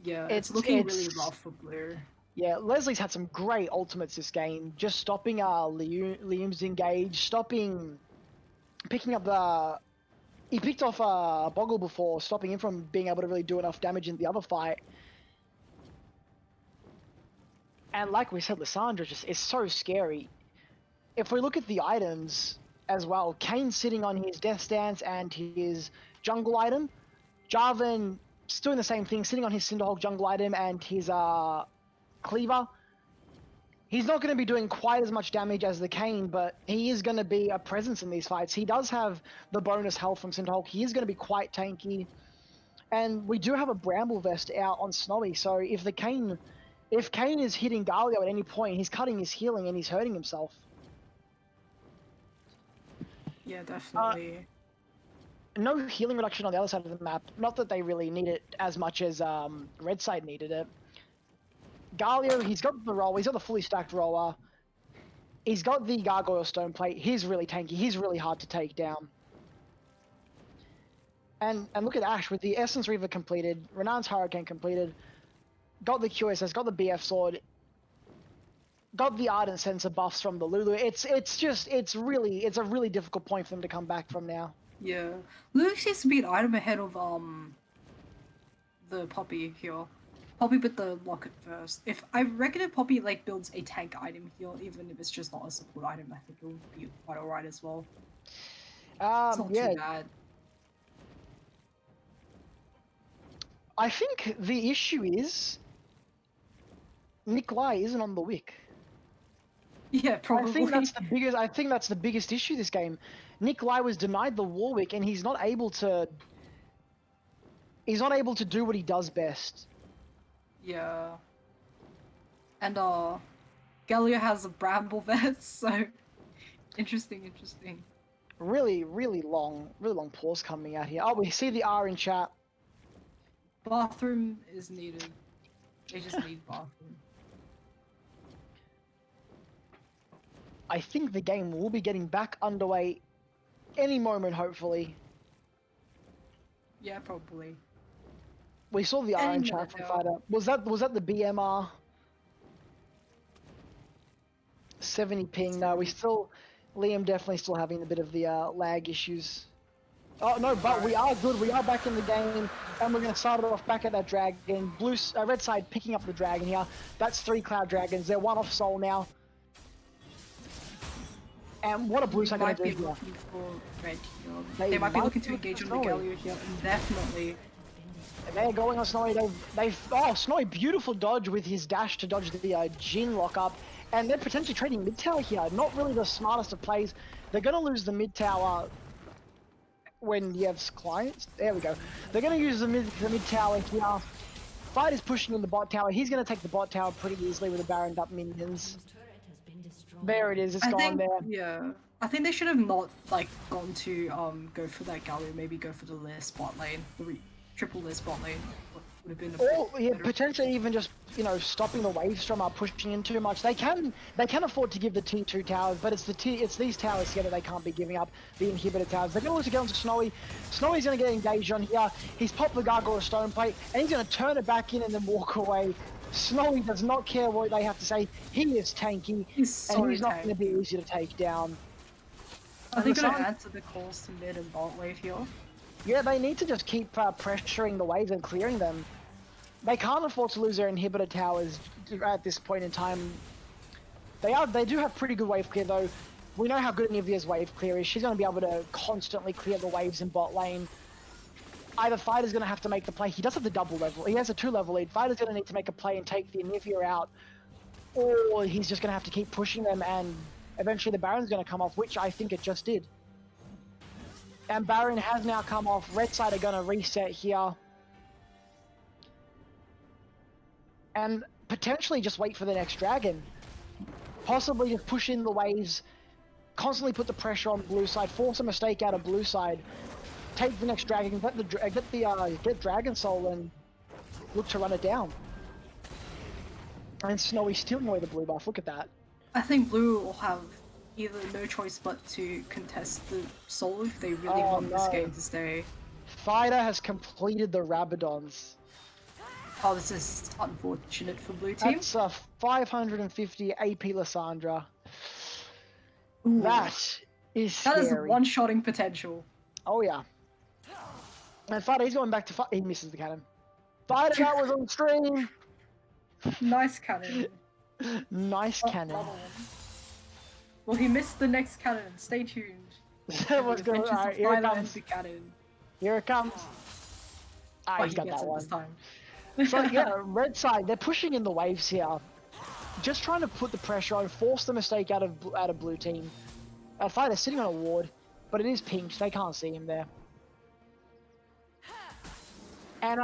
yeah, it's looking really rough for blue. Yeah, Leslie's had some great ultimates this game, just stopping Liam's engage, picking up he picked off Boggle before, stopping him from being able to really do enough damage in the other fight. And like we said, Lissandra just is so scary. If we look at the items as well, Kane's sitting on his Death Stance and his jungle item. Jarvan doing the same thing, sitting on his Cinderhulk jungle item and his Cleaver. He's not going to be doing quite as much damage as the Kane, but he is going to be a presence in these fights. He does have the bonus health from Cinderhulk. He is going to be quite tanky. And we do have a Bramble Vest out on Snowy, so if Kane is hitting Galio at any point, he's cutting his healing and he's hurting himself. Yeah, definitely. No healing reduction on the other side of the map. Not that they really need it as much as red side needed it. Galio, he's got the roll. He's got the fully stacked roller. He's got the Gargoyle Stone Plate. He's really tanky. He's really hard to take down. And look at Ash with the Essence Reaver completed, Renan's Hurricane completed, got the QSS, got the BF Sword, got the Ardent Sensor buffs from the Lulu. It's a really difficult point for them to come back from now. Yeah. Lulu seems to be an item ahead of the Poppy here. Poppy with the locket first. If I reckon if Poppy like builds a tank item here, even if it's just not a support item, I think it would be quite alright as well. It's not Yeah. too bad. I think the issue is Nikolai isn't on the wick. Yeah, probably. I think that's the biggest issue this game. Nikolai was denied the Warwick, and he's not able to do what he does best. Yeah. And Galio has a bramble vest, so interesting. Really long pause coming out here. Oh, we see the R in chat. Bathroom is needed. They just need bathroom. I think the game will be getting back underway any moment, hopefully. Yeah, probably. We saw the R in chat from Thydah. Was that the BMR? 70 ping. No, Liam definitely still having a bit of the lag issues. Oh no, but we are good. We are back in the game, and we're going to start it off back at that dragon. Red side picking up the dragon here. That's 3 Cloud Dragons. They're 1 off soul now. And what a blue side going to do here? Looking for red here. They might be looking to engage on the Galio here, definitely. And they're going on Snowy. Oh, Snowy, beautiful dodge with his dash to dodge the Jin lockup. And they're potentially trading mid tower here. Not really the smartest of plays. They're going to lose the mid tower when you have clients. There we go. They're going to use the mid tower here. Fight is pushing in the bot tower. He's going to take the bot tower pretty easily with the Baroned up minions. There it is. It's gone there. Yeah. I think they should have not like gone to go for that Galio. Maybe go for the Leer spot lane, triple Leer spot lane. Would have been potentially even just stopping the waves from pushing in too much. They can afford to give the T2 towers, but it's these towers here that they can't be giving up, the inhibitor towers. They're going to also get onto Snowy. Snowy's going to get engaged on here. He's popped the Gargoyle Stone Plate, and he's going to turn it back in and then walk away. Snowy does not care what they have to say. He is tanky, he's and he's not going to be easy to take down. Are they going to answer the calls to mid and bot wave here? Yeah, they need to just keep pressuring the waves and clearing them. They can't afford to lose their inhibitor towers at this point in time. They do have pretty good wave clear though. We know how good Nivea's wave clear is. She's going to be able to constantly clear the waves in bot lane. Either Thydah's going to have to make the play. He does have the double level. He has a 2-level lead. Thydah's going to need to make a play and take the Nivea out. Or he's just going to have to keep pushing them, and eventually the Baron's going to come off, which I think it just did. And Baron has now come off. Red side are going to reset here. And potentially just wait for the next dragon. Possibly just push in the waves, constantly put the pressure on blue side, force a mistake out of blue side, take the next dragon, get Dragon Soul and look to run it down. And Snowy stealing away the blue buff, look at that. I think blue will have either no choice but to contest the soul if they really want this game to stay. Thydah has completed the Rabadons. Oh, this is unfortunate for blue team. That's a 550 AP Lissandra. Ooh. That is scary. That is one-shotting potential. Oh yeah. And Thydah, he's going back to he misses the cannon. Thydah, that was on stream! Nice cannon. Nice cannon. Well, he missed the next cannon. Stay tuned. What's going on? Alright, here it comes. Cannon. Here it comes. Oh, he's got gets that it one. this time. So yeah, red side, they're pushing in the waves here. Just trying to put the pressure on, force the mistake out of blue team. Thydah's sitting on a ward, but it is pink, they can't see him there. And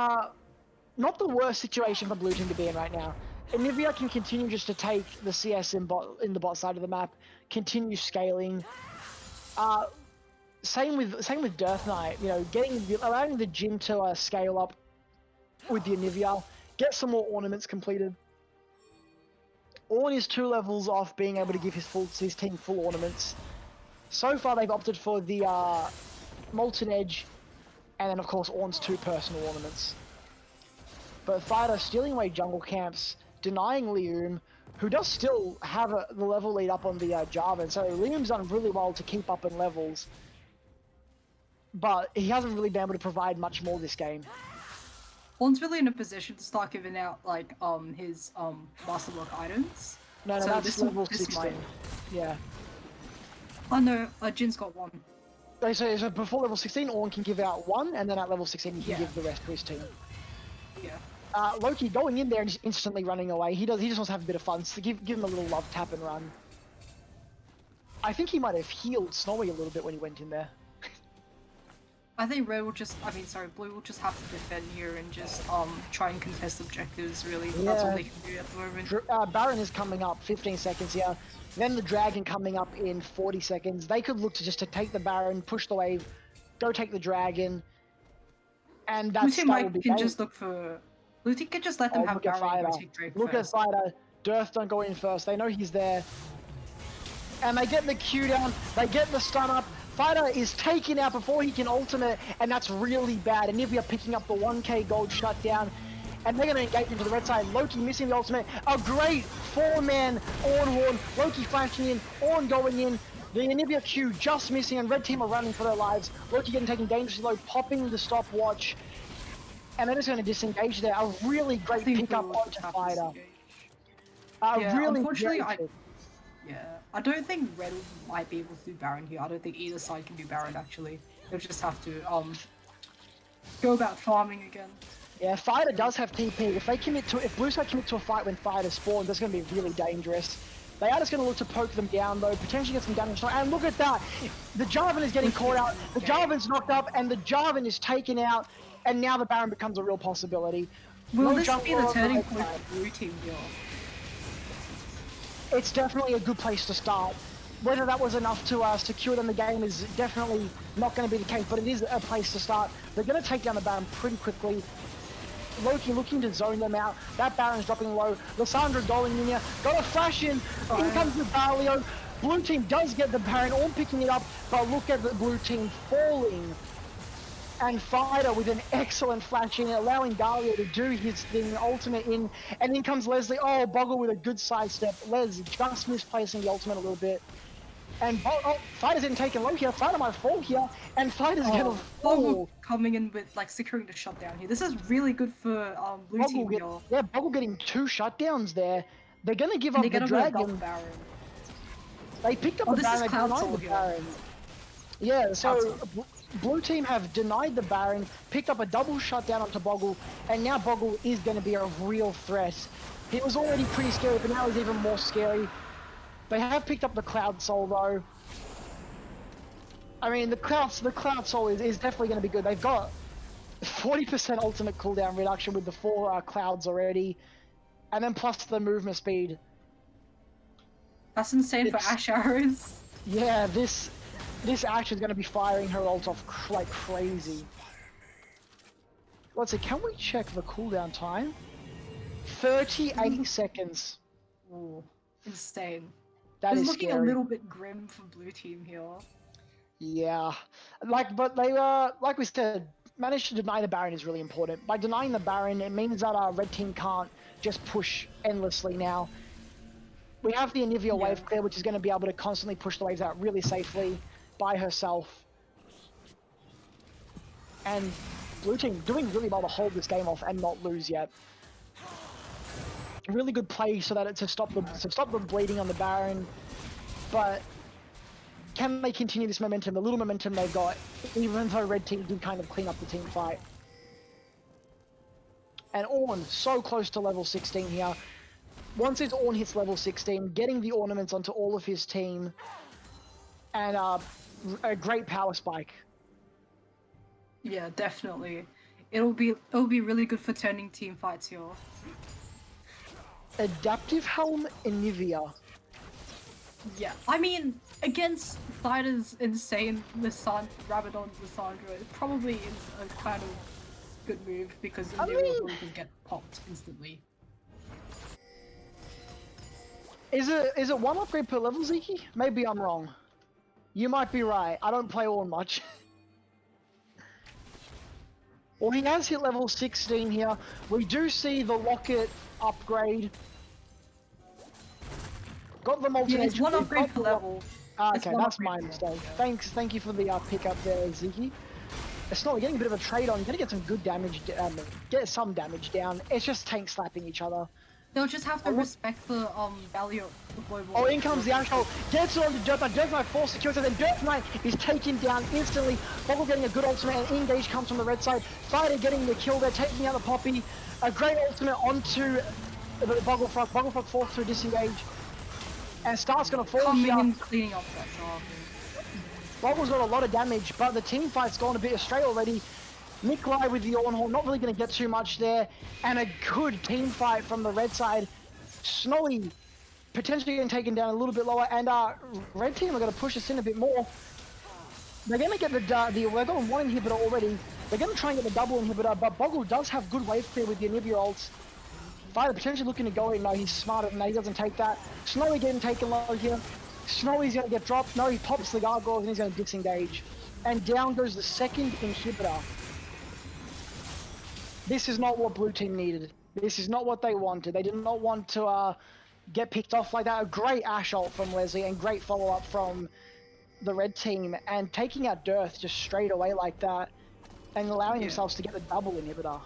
not the worst situation for blue team to be in right now. Nivea can continue just to take the CS in the bot side of the map, continue scaling. Same with Death Knight, allowing the Jin to scale up with the Nivea, get some more ornaments completed. Ornn is 2 levels off being able to give his team full ornaments. So far they've opted for the Molten Edge and then of course Ornn's 2 personal ornaments. But Thydah stealing away jungle camps, denying Lium, who does still have the level lead up on the Jarvan, so Lium's done really well to keep up in levels. But he hasn't really been able to provide much more this game. Ornn's really in a position to start giving out like his Masterlock items. No, So that's this level this 16. might- Yeah. Oh no, Jin's got 1. So before level 16, Ornn can give out 1, and then at level 16 he can Yeah. give the rest to his team. Yeah. Loki going in there and just instantly running away. He just wants to have a bit of fun. So give him a little love tap and run. I think he might have healed Snowy a little bit when he went in there. I think Blue will just have to defend here and just try and contest objectives. Really, that's all they can do at the moment. Baron is coming up 15 seconds here. Then the Dragon coming up in 40 seconds. They could look to just take the Baron, push the wave, go take the Dragon, and Blue team that will be can just look for. Blue team can just let them have look at Baron and go Thydah. take Drake Look first. at Thydah. Dearth don't go in first. They know he's there. And they get the Q down. They get the stun up. Thydah is taken out before he can ultimate, and that's really bad. And Nivea picking up the 1k gold shutdown, and they're going to engage into the red side. Loki missing the ultimate. A great 4-man Ornn horn. Loki flashing in, Ornn going in. The Nivea Q just missing, and red team are running for their lives. Loki getting taken dangerously low, popping the stopwatch, and they're just going to disengage there. A really great pickup onto Thydah. Really unfortunately, great. I don't think Red might be able to do Baron here. I don't think either side can do Baron actually. They'll just have to go about farming again. Yeah, Thydah does have TP. If Blue side commit to a fight when Thydah spawns, that's going to be really dangerous. They are just going to look to poke them down though, potentially get some damage. And look at that! The Jarvan is getting caught out, the Jarvan's knocked up, and the Jarvan is taken out, and now the Baron becomes a real possibility. Will No this be jungler the on turning right point side. for Blue team here? It's definitely a good place to start. Whether that was enough to secure them the game is definitely not going to be the case, but it is a place to start. They're going to take down the Baron pretty quickly. Loki looking to zone them out. That Baron's dropping low. Lissandra going in here. Got a flash in. In comes the Galio. Blue team does get the Baron. Ornn picking it up, but look at the blue team falling. And Thydah with an excellent flash in, allowing Galio to do his thing, ultimate in, and in comes Leslie. Oh, Boggle with a good sidestep. Les just misplacing the ultimate a little bit. And Thydah's getting taken low here. Thydah might fall here, and Thydah's gonna fall. Boggle coming in with like securing the shutdown here. This is really good for Blue team here. Yeah, Boggle getting 2 shutdowns there. They're gonna give up They the get a double Dragon. Baron. They picked up Oh, the this is Baron, they Cloud denied Soul the here. Baron. Yeah, so Cloud Blue team have denied the Baron, picked up a double shutdown onto Boggle, and now Boggle is going to be a real threat. He was already pretty scary, but now he's even more scary. They have picked up the Cloud Soul though. I mean, the Cloud Soul is definitely going to be good. They've got 40% ultimate cooldown reduction with the 4 clouds already, and then plus the movement speed. That's insane for It's- Ash arrows. Yeah, this Ash is going to be firing her ult off like crazy. Let's see, can we check the cooldown time? 38 seconds. Ooh, insane. That It's is looking scary. a little bit grim for Blue team here. Yeah, but they like we said, managed to deny the Baron is really important. By denying the Baron, it means that our red team can't just push endlessly now. We have the Anivia wave clear, which is going to be able to constantly push the waves out really safely by herself. And Blue team doing really well to hold this game off and not lose yet. Really good play so that to stop the bleeding on the Baron, but can they continue this momentum, the little momentum they've got, even though red team did kind of clean up the team fight? And Ornn so close to level 16 here. Once his Ornn hits level 16, getting the ornaments onto all of his team, and a great power spike. Yeah, definitely. It'll be really good for turning team fights here. Adaptive Helm Anivia. Yeah, I mean, against Thydah's insane Rabadon Lissandra, it probably is a kind of good move because the ability can get popped instantly. Is it 1 upgrade per level, Zeki? Maybe I'm wrong. You might be right. I don't play Ornn much. Well, he has hit level 16 here. We do see the Locket upgrade. Got the multi. Yeah, it's one upgrade per level. Okay, that's my mistake. Thank you for the pickup there, Ziggy. It's not, we're getting a bit of a trade on. You're gonna get some good damage, get some damage down. It's just tank slapping each other. They'll just have to respect the value of the global. Oh, in comes the Ashhole. Gets it on to Dirt Knight. Dirt Knight force secures it, and Dirt Knight is taken down instantly. Boggle getting a good ultimate, and engage comes from the red side. Thydah getting the kill there, taking out the Poppy. A great ultimate onto the Bogglefrog. Bogglefrog forced to disengage. And Star's gonna fall Coming here. in, cleaning up that job. Boggle's got a lot of damage, but the team fight's gone a bit astray already. Nikolai with the Ornhorn, not really going to get too much there. And a good team fight from the red side. Snowy potentially getting taken down a little bit lower, and red team are going to push us in a bit more. They're going to get they've got one inhibitor already. They're going to try and get the double inhibitor, but Boggle does have good wave clear with the Anivia ults. Thydah potentially looking to go in. No, he's smarter than that. He doesn't take that. Snowy getting taken low here. Snowy's going to get dropped. No, he pops the gargoyles and he's going to disengage. And down goes the second inhibitor. This is not what blue team needed. This is not what they wanted. They did not want to get picked off like that. A great Ash ult from Leslie and great follow-up from the red team. And taking out Dearth just straight away like that and allowing themselves to get the double inhibitor.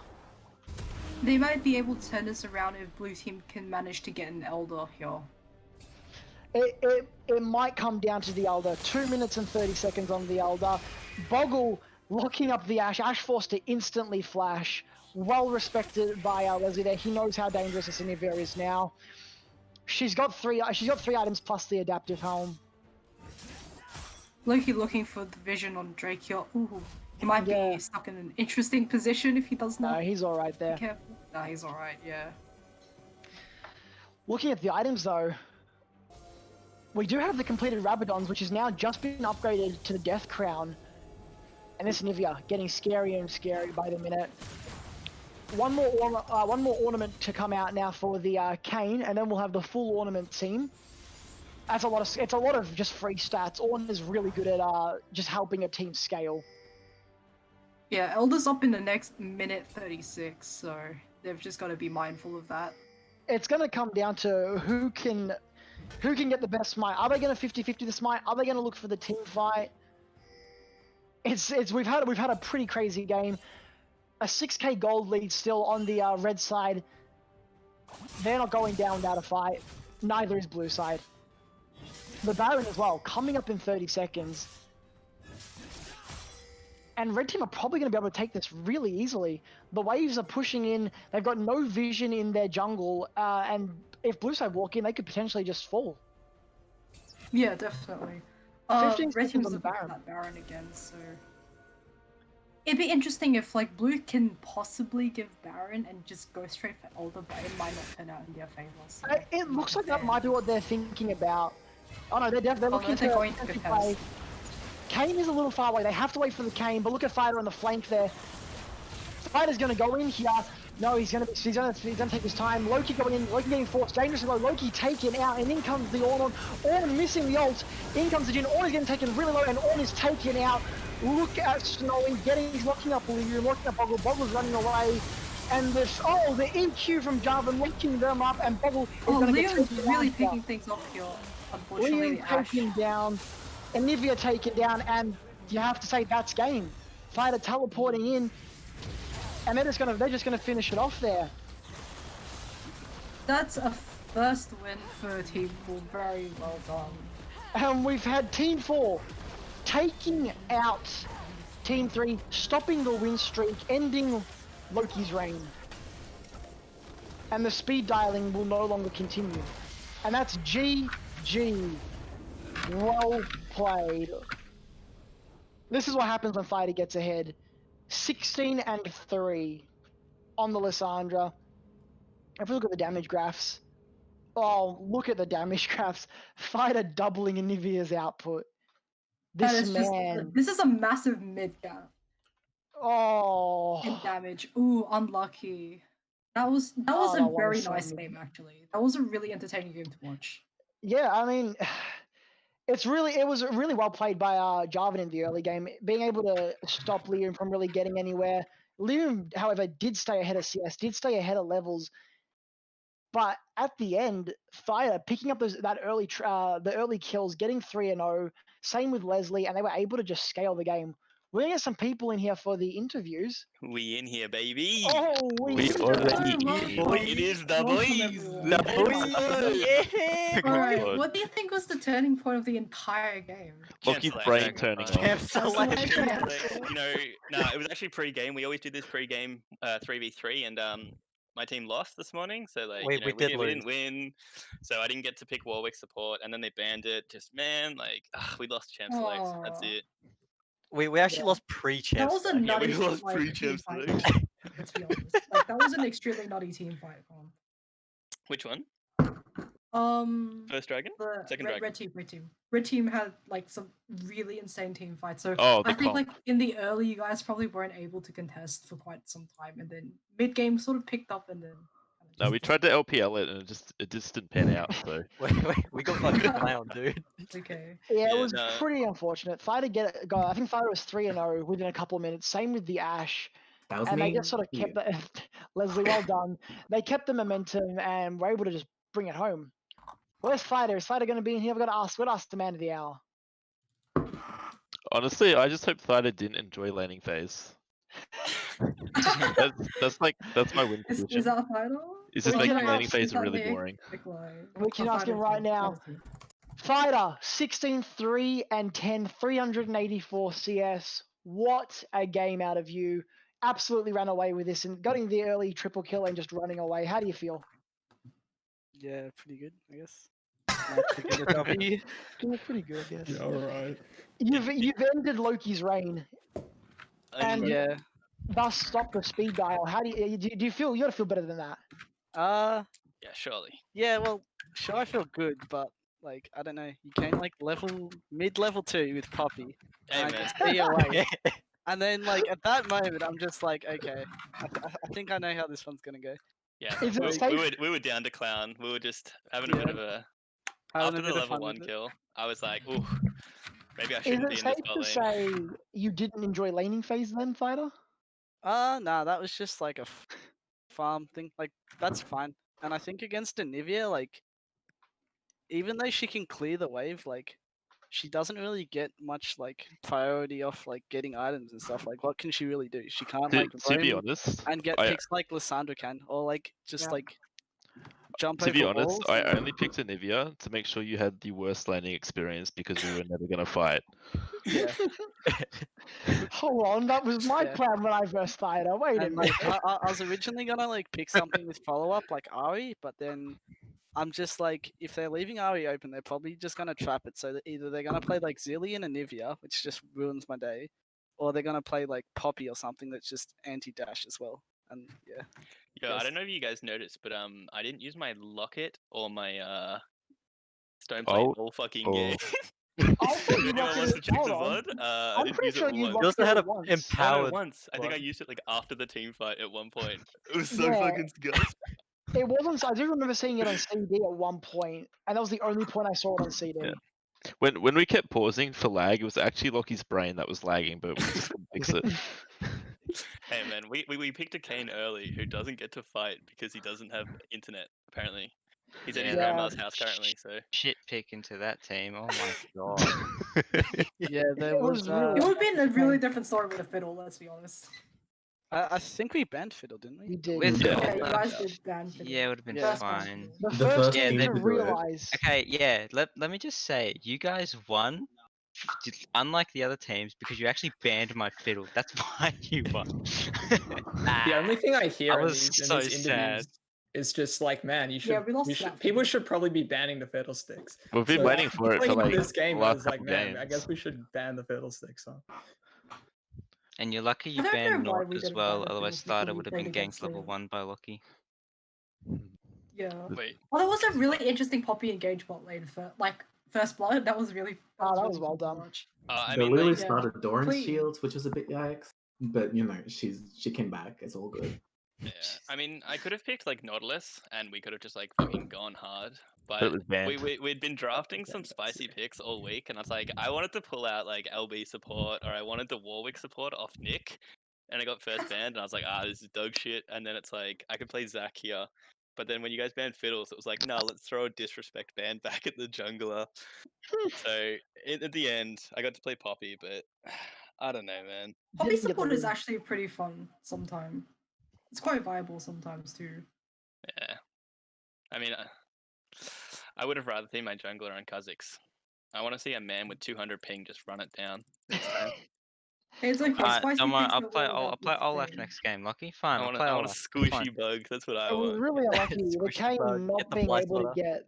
They might be able to turn this around if blue team can manage to get an Elder here. It might come down to the Elder. 2 minutes and 30 seconds on the Elder. Boggle locking up the Ash. Ash forced to instantly flash. Well respected by Leslie there. He knows how dangerous this Anivia is now. She's got three items plus the adaptive helm. Loki looking for the vision on Drake here. Ooh, he might be stuck in an interesting position if he does not. No, he's all right there. Be careful. Nah, he's all right. Yeah. Looking at the items though, we do have the completed Rabadons, which has now just been upgraded to the Death Crown. And this Anivia getting scarier and scarier by the minute. One more ornament to come out now for the Kane, and then we'll have the full ornament team. It's a lot of just free stats. Ornn is really good at just helping a team scale. Yeah, Elder's up in the next minute 36, so they've just got to be mindful of that. It's going to come down to who can get the best smite. Are they going to 50-50 the smite? Are they going to look for the team fight? We've had a pretty crazy game. A 6k gold lead still on the red side. They're not going down without a fight. Neither is blue side. The Baron as well, coming up in 30 seconds. And red team are probably going to be able to take this really easily. The waves are pushing in. They've got no vision in their jungle. And if blue side walk in, they could potentially just fall. Yeah, definitely. 15 red seconds team's on the looking for Baron. that Baron again, so... It'd be interesting if, like, blue can possibly give Baron and just go straight for Elder, but it might not turn out in their favor. So It looks like that might be what they're thinking about. Oh no, they're looking to going to play. Kane is a little far away. They have to wait for the Kane, but look at Thydah on the flank there. Thydah's going to go in here. No, he's going to take his time. Loki going in. Loki getting forced. Dangerous to go. Loki taken out, and in comes the Ornn. Ornn missing the ult. In comes the Jhin. Ornn is getting taken really low, and Ornn is taken out. Look at Snowy he's locking up Liu, locking up Boggle. Boggle's running away. And the EQ from Jarvan locking them up, and Boggle is going to get Leon's really picking things up here. Unfortunately, Liu taken down, Anivia taken down, and you have to say that's game. Thydah teleporting in, and they're just gonna finish it off there. That's a first win for Team 4. Very well done. And we've had Team 4 taking out Team 3, stopping the win streak, ending Loki's reign. And the speed dialing will no longer continue. And that's GG. Well played. This is what happens when Thydah gets ahead. 16-3 on the Lissandra. If we look at the damage graphs, oh, look at the damage graphs. Thydah doubling Anivia's output. This is a massive mid gap. Oh. In damage. Ooh, unlucky. That was a very nice game, actually. That was a really entertaining game to watch. Yeah, I mean, it was really well played by Jarvan in the early game. Being able to stop Liam from really getting anywhere Liam, however, did stay ahead of CS, did stay ahead of levels. But at the end, Thydah picking up the early kills, getting 3-0. Same with Leslie, and they were able to just scale the game. We're gonna get some people in here for the interviews. We in here, baby. Oh, We already Welcome. It is the Welcome, boys. everyone. The boys. Yeah. Alright, God. what do you think was the turning point of the entire game? Loki's Champ brain selection. turning Champ off. selection. selection. You know, no, it was actually pre-game. We always do this pre-game 3v3, and my team lost this morning, so like We you know did we lose. didn't win, so I didn't get to pick Warwick support, and then they banned it. Just man, like we lost champ select. That's Aw. it. We actually Yeah. lost That pre-champ. was a Yeah, we nutty lost like, pre-champ team fight. select. Let's be honest. Like that was an extremely nutty team fight. Which one? First Dragon? the Second red, dragon. red team had like some really insane team fights. So Oh, the I think comp. like in the early, you guys probably weren't able to contest for quite some time, and then mid game sort of picked up, and then. No, we tried to LPL it and it just didn't pan out. So We got fucking clowned, dude. Okay. Yeah, it Yeah, was no. pretty unfortunate. Thydah I think Thydah was 3-0 within a couple of minutes. Same with the Ash. That was And me. they just sort of kept the Leslie, well done. They kept the momentum and were able to just bring it home. Where's Thydah? Is Thydah going to be in here? We've got to ask the man of the hour. honestly, I just hope Thydah didn't enjoy laning phase. That's my win Is prediction. that a final? Is just We making can laning ask- phase Is that really me? boring. We can ask him right now. Thydah, 16-3 and 10, 384 CS. What a game out of you. Absolutely ran away with this and getting the early triple kill and just running away. How do you feel? Yeah, pretty good, I guess. Nice to get a W. Yeah, pretty good, yes. Yeah, alright. You've ended Loki's reign and Yeah. thus stopped the speed dial. How do you feel? You gotta feel better than that. Yeah, surely. Yeah, well, sure, I feel good, but like, I don't know. You came like mid-level 2 with Poppy. Hey, And I man. just see your way. And then like at that moment, I'm just like, okay, I think I know how this one's gonna go. Yeah, Is it we, safe? we were down to clown. We were just having a bit Yeah. of a. Having After a the bit of level fun 1 with it. kill, I was like, ooh, maybe I Is shouldn't it be in safe this to bot lane. say you didn't enjoy laning phase then, Thydah? Nah, that was just like a farm thing. Like that's fine. And I think against Anivia, like even though she can clear the wave, like she doesn't really get much like priority off like getting items and stuff. Like what can she really do? She can't like To be roam honest, and get picks like Lissandra can, or like just Yeah. like jump to over be honest, walls. I and- only picked Anivia to make sure you had the worst laning experience because we were never gonna fight. Yeah. Hold on, that was my Yeah. plan when I first Thydah. Wait a And minute. like I was originally gonna like pick something with follow up like Ari, but then I'm just like, if they're leaving Ari open, they're probably just gonna trap it. So that either they're gonna play like Zillion and Nivea, which just ruins my day, or they're gonna play like Poppy or something that's just anti-dash as well. And yeah, Yeah, I Yes. don't know if you guys noticed, but I didn't use my locket or my stone plate Oh, all fucking oh. game. I thought you Anyone locked wants it. to check Hold the on. VOD? I I'm didn't pretty use sure it you once. locked You also it had at a once. No, empowered. once. I think I one. used it like after the team fight at one point. It was so Yeah. fucking scuffed. It wasn't. I do remember seeing it on CD at one point, and that was the only point I saw it on CD. Yeah. When we kept pausing for lag, it was actually Loki's brain that was lagging, but we just couldn't fix it. Hey man, we picked a Kane early who doesn't get to fight because he doesn't have internet. Apparently, he's at his Yeah. grandma's house currently. So Shit pick into that team. Oh my god. yeah, there It was. was really It would have been a really Right. different story with a fiddle. Let's be honest. I think we banned Fiddle, didn't we? We did. With Yeah. Yeah, you guys Yeah. did ban fiddle. Yeah, it would have been Yeah. First one. fine. The The first first Yeah, team they- to to do it. realize. Okay, yeah. Let me just say, you guys won. Unlike the other teams, because you actually banned my fiddle. That's why you won. The only thing I hear I in was these, in so these sad. interviews is just like, man, you should. Yeah, we lost that people fiddle. should probably be banning the fiddlesticks. We've been So, waiting for it for playing like this game. the I last was like, couple man, games. I guess we should ban the fiddlesticks. Huh? And you're lucky you I don't banned know why Nord we as didn't well, ban the otherwise fiddle Thydah when we would have played been against ganked level Liam. 1 by Loki. Yeah. wait, Well, there was a really interesting Poppy engage bot lane for like first blood. That was really. Oh, that really was well fun to done. watch. I The mean, Lily like, Yeah. started Doran's Clean. shields, which was a bit yikes. But you know, she came back. It's all good. yeah. I mean, I could have picked like Nautilus, and we could have just like fucking gone hard. But it But was banned. we'd been drafting some spicy picks all week, and I was like, I wanted to pull out like LB support, or I wanted the Warwick support off Nick, and I got first banned, and I was like, this is dog shit. And then it's like I could play Zac here, but then when you guys banned Fiddles, it was like, no, let's throw a disrespect ban back at the jungler. So at the end, I got to play Poppy, but I don't know, man. Poppy Didn't get the support is win. actually pretty fun sometimes. It's quite viable sometimes too. Yeah, I mean, I would have rather seen my jungler on Kha'Zix. I want to see a man with 200 ping just run it down next time. It's okay. Spicy Don't worry, thinks I'll the play. world I'll play uplifts Olaf thing. next game. Lucky, fine. I I'll want play a Olaf. it's fine. squishy bug. That's what I It was want. really unlucky. The Squishy Kane bug, not get the being fly able to swatter.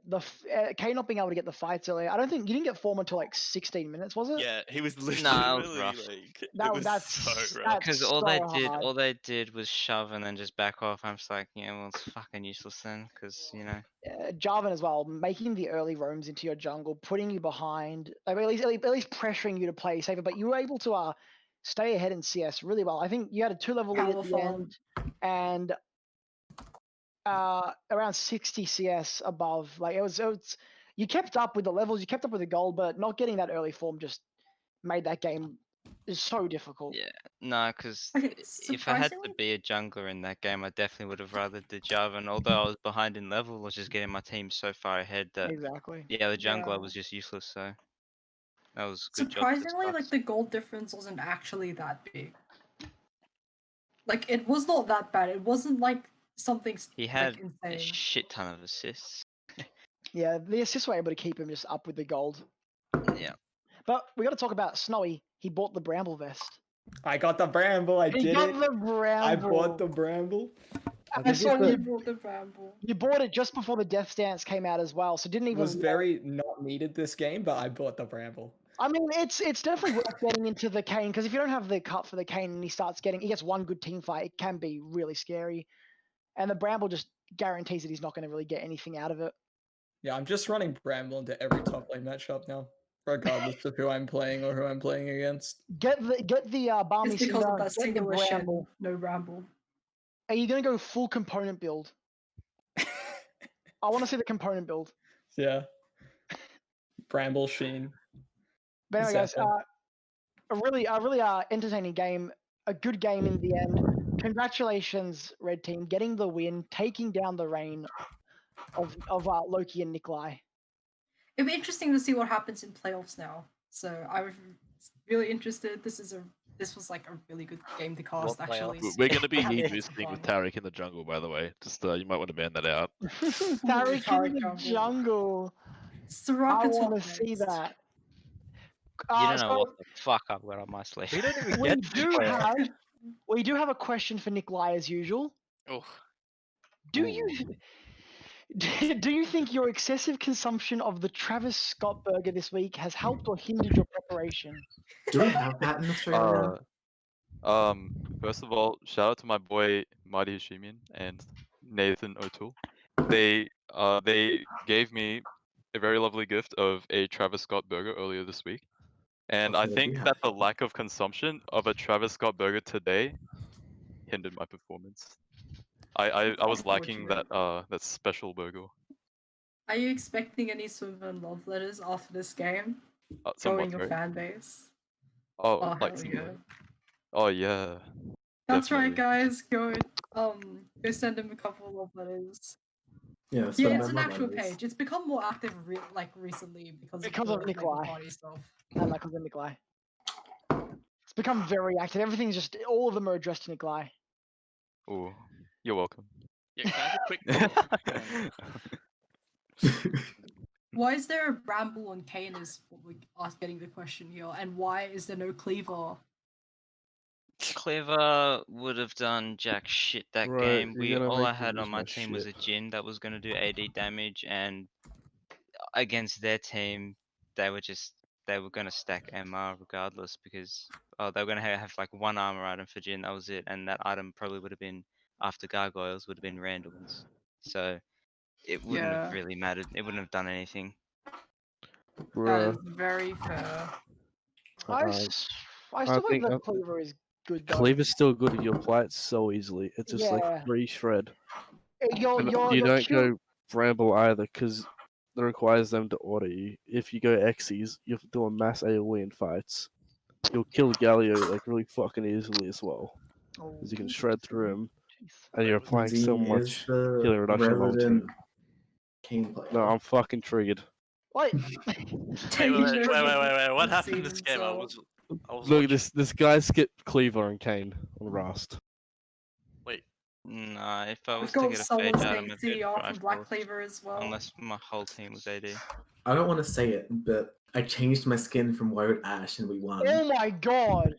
get Kane not being able to get the fights earlier. I don't think you didn't get form until like 16 minutes, was it? Yeah, he was literally Nah, it was rough. like That's so rough. that's Because so hard. all they did was shove and then just back off. I'm just like, yeah, well, it's fucking useless then, because you know. Jarvan as well, making the early roams into your jungle, putting you behind, like, at least pressuring you to play safer. But you were able to stay ahead in CS really well. I think you had a 2-level lead at the end, and around 60 CS above. Like it was you kept up with the levels, you kept up with the gold, but not getting that early form just made that game so difficult. Yeah, no, because Okay, if I had to surprisingly, be a jungler in that game, I definitely would have rather the Jarvan. Although I was behind in level, I was just getting my team so far ahead that Exactly. yeah, the jungler Yeah. was just useless. So that was good job. surprisingly, like the gold difference wasn't actually that big. Like it was not that bad. It wasn't like something He had like a insane. shit ton of assists. Yeah, the assists were able to keep him just up with the gold. Yeah. But we got to talk about Snowy. He bought the Bramble vest. I got the Bramble. I He did got it. the Bramble. I bought the Bramble. I saw You you. bought the Bramble. You bought it just before the Death Dance came out as well, so didn't It even. was very not needed this game, but I bought the Bramble. I mean, it's definitely worth getting into the Kane, because if you don't have the cut for the Kane and he gets one good team fight, it can be really scary. And the Bramble just guarantees that he's not going to really get anything out of it. Yeah, I'm just running Bramble into every top lane matchup now, regardless of who I'm playing or who I'm playing against. Get the Balmy It's because Cinder, of that get the singular Bramble. Shen, no Bramble. Are you going to go full component build? I want to see the component build. Yeah. Bramble Sheen. But anyway, guys, Zephyr. a really entertaining game. A good game in the end. Congratulations, Red Team, getting the win, taking down the reign of Loki and Nikolai. It'd be interesting to see what happens in playoffs now. So I was really interested. This was like a really good game to cast, What actually. playoffs? We're going to be Have knee lots of boosting with fun. Tariq in the jungle, by the way. Just you might want to ban that out. Tariq in the jungle. I want to see that. You don't know so what the fuck I've got on my sleeve. We don't even we get to do playoffs. have we do have a question for Nikolai as usual. Oh, Do you think your excessive consumption of the Travis Scott burger this week has helped or hindered your preparation? Do we have that in Australia? First of all, shout out to my boy Marty Hashimian and Nathan O'Toole. They gave me a very lovely gift of a Travis Scott burger earlier this week. And I Okay, think yeah. that the lack of consumption of a Travis Scott burger today hindered my performance. I was lacking that that special burger. Are you expecting any sort of love letters after this game? Somewhat, Showing your sorry? fan base? Oh, Oh, like hell yeah. similar. Oh yeah. That's right, definitely. guys. Go send him a couple of love letters. Yeah, Yeah, send it's them an love actual letters. page. It's become more active recently because Because of of the Nikolai. Mega Party stuff. And because of Nikolai. It's become very active. Everything's just, all of them are addressed to Nikolai. Oh, you're welcome. yeah. Can I have a quick Why is there a Bramble on Kane is what we are getting the question here, and why is there no Cleaver? Clever would have done jack shit that Right, game. you're gonna All make I me had lose on my my team was a shit. Jin that was gonna do AD damage, and against their team, they were gonna stack MR regardless because they were gonna have like one armor item for Jin. That was it, and that item probably would have been after gargoyles would have been Randall's. So it wouldn't Yeah. have really mattered. It wouldn't have done anything. That Bruh. is very fair. I still think think that Cleaver is good though. Cleaver's still good and you'll play it so easily. It's just like Yeah. free shred. You're And you're you you're don't kill- go Bramble either because it requires them to order you. If you go Xyz, you have to do a mass AoE in fights. You'll kill Galio like really fucking easily as well. because you can shred through them, Jeez. and you're applying so Z is much the healing reduction on the resident team. Kane player. No, I'm fucking triggered. What? Wait. What happened this Seems game? I was Look, watching. this guy skipped Cleaver and Kane on Rust. Wait. Nah, if I We've was to got get a Solar Phage item, it'd be Safety a off and Black Triforce. Cleaver as well. Unless my whole team was AD. I don't want to say it, but I changed my skin from Wild Ash and we won. Oh my god!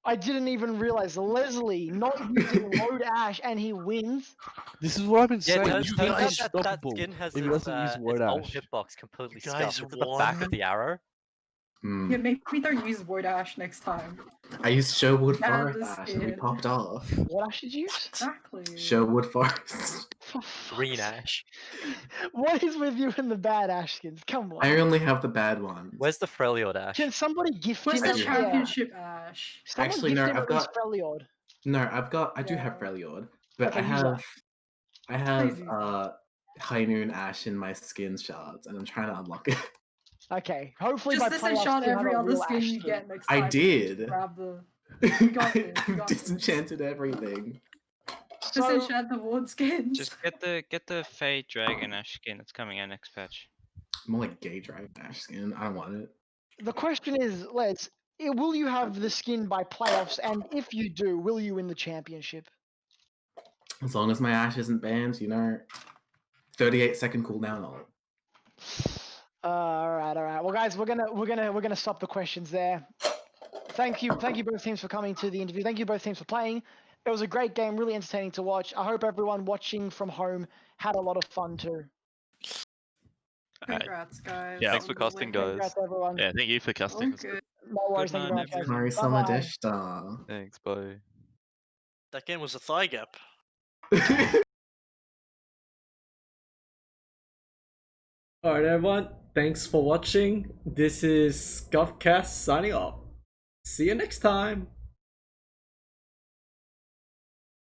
I didn't even realize Leslie not using Load Ash and he wins. This is what I've been Yeah, saying. turns You out guys that unstoppable skin has if he doesn't use Word its old Ash. hitbox completely You guys scuffed. It's at the back of won? the arrow. Yeah, maybe don't use Void Ash next time. I used Sherwood Add Forest the Ash and we skin. popped off. What ash did you use? Exactly. Sherwood Forest. Green Ash. What is with you and the bad ash skins? Come on. I only have the bad ones. Where's the Freljord Ash? Can somebody gift Where's him the do. a championship Ash? Someone Actually, gift no, him I've at least got- Freljord. No, I do have Yeah. Freljord, but Okay, I use that. have Please use that. High Noon Ash in my skin shards, and I'm trying to unlock it. Okay, hopefully Just by disenchant playoffs you have every a other real skin ash you skin. get next I time. did. Grab the. You got this. You I've got this. disenchanted everything. So, Disenchant the ward skins. Just get the Fade Dragon Ash skin that's coming out next patch. More like gay Dragon Ash skin. I don't want it. the question is, Les, will you have the skin by playoffs? And if you do, will you win the championship? As long as my Ash isn't banned, 38-second cooldown ult. All right. Well, guys, we're gonna stop the questions there. Thank you both teams for coming to the interview. Thank you both teams for playing. It was a great game, really entertaining to watch. I hope everyone watching from home had a lot of fun too. Congrats, guys. Yeah. Thanks for casting, guys. Congrats, everyone. Yeah, thank you for casting. Okay. No worries. Good Thank you very night, much, guys. Sorry, Bye-bye. Samadeshta. Thanks, bye. That game was a thigh gap. Alright, everyone. Thanks for watching. This is Scuffcast signing off. See you next time.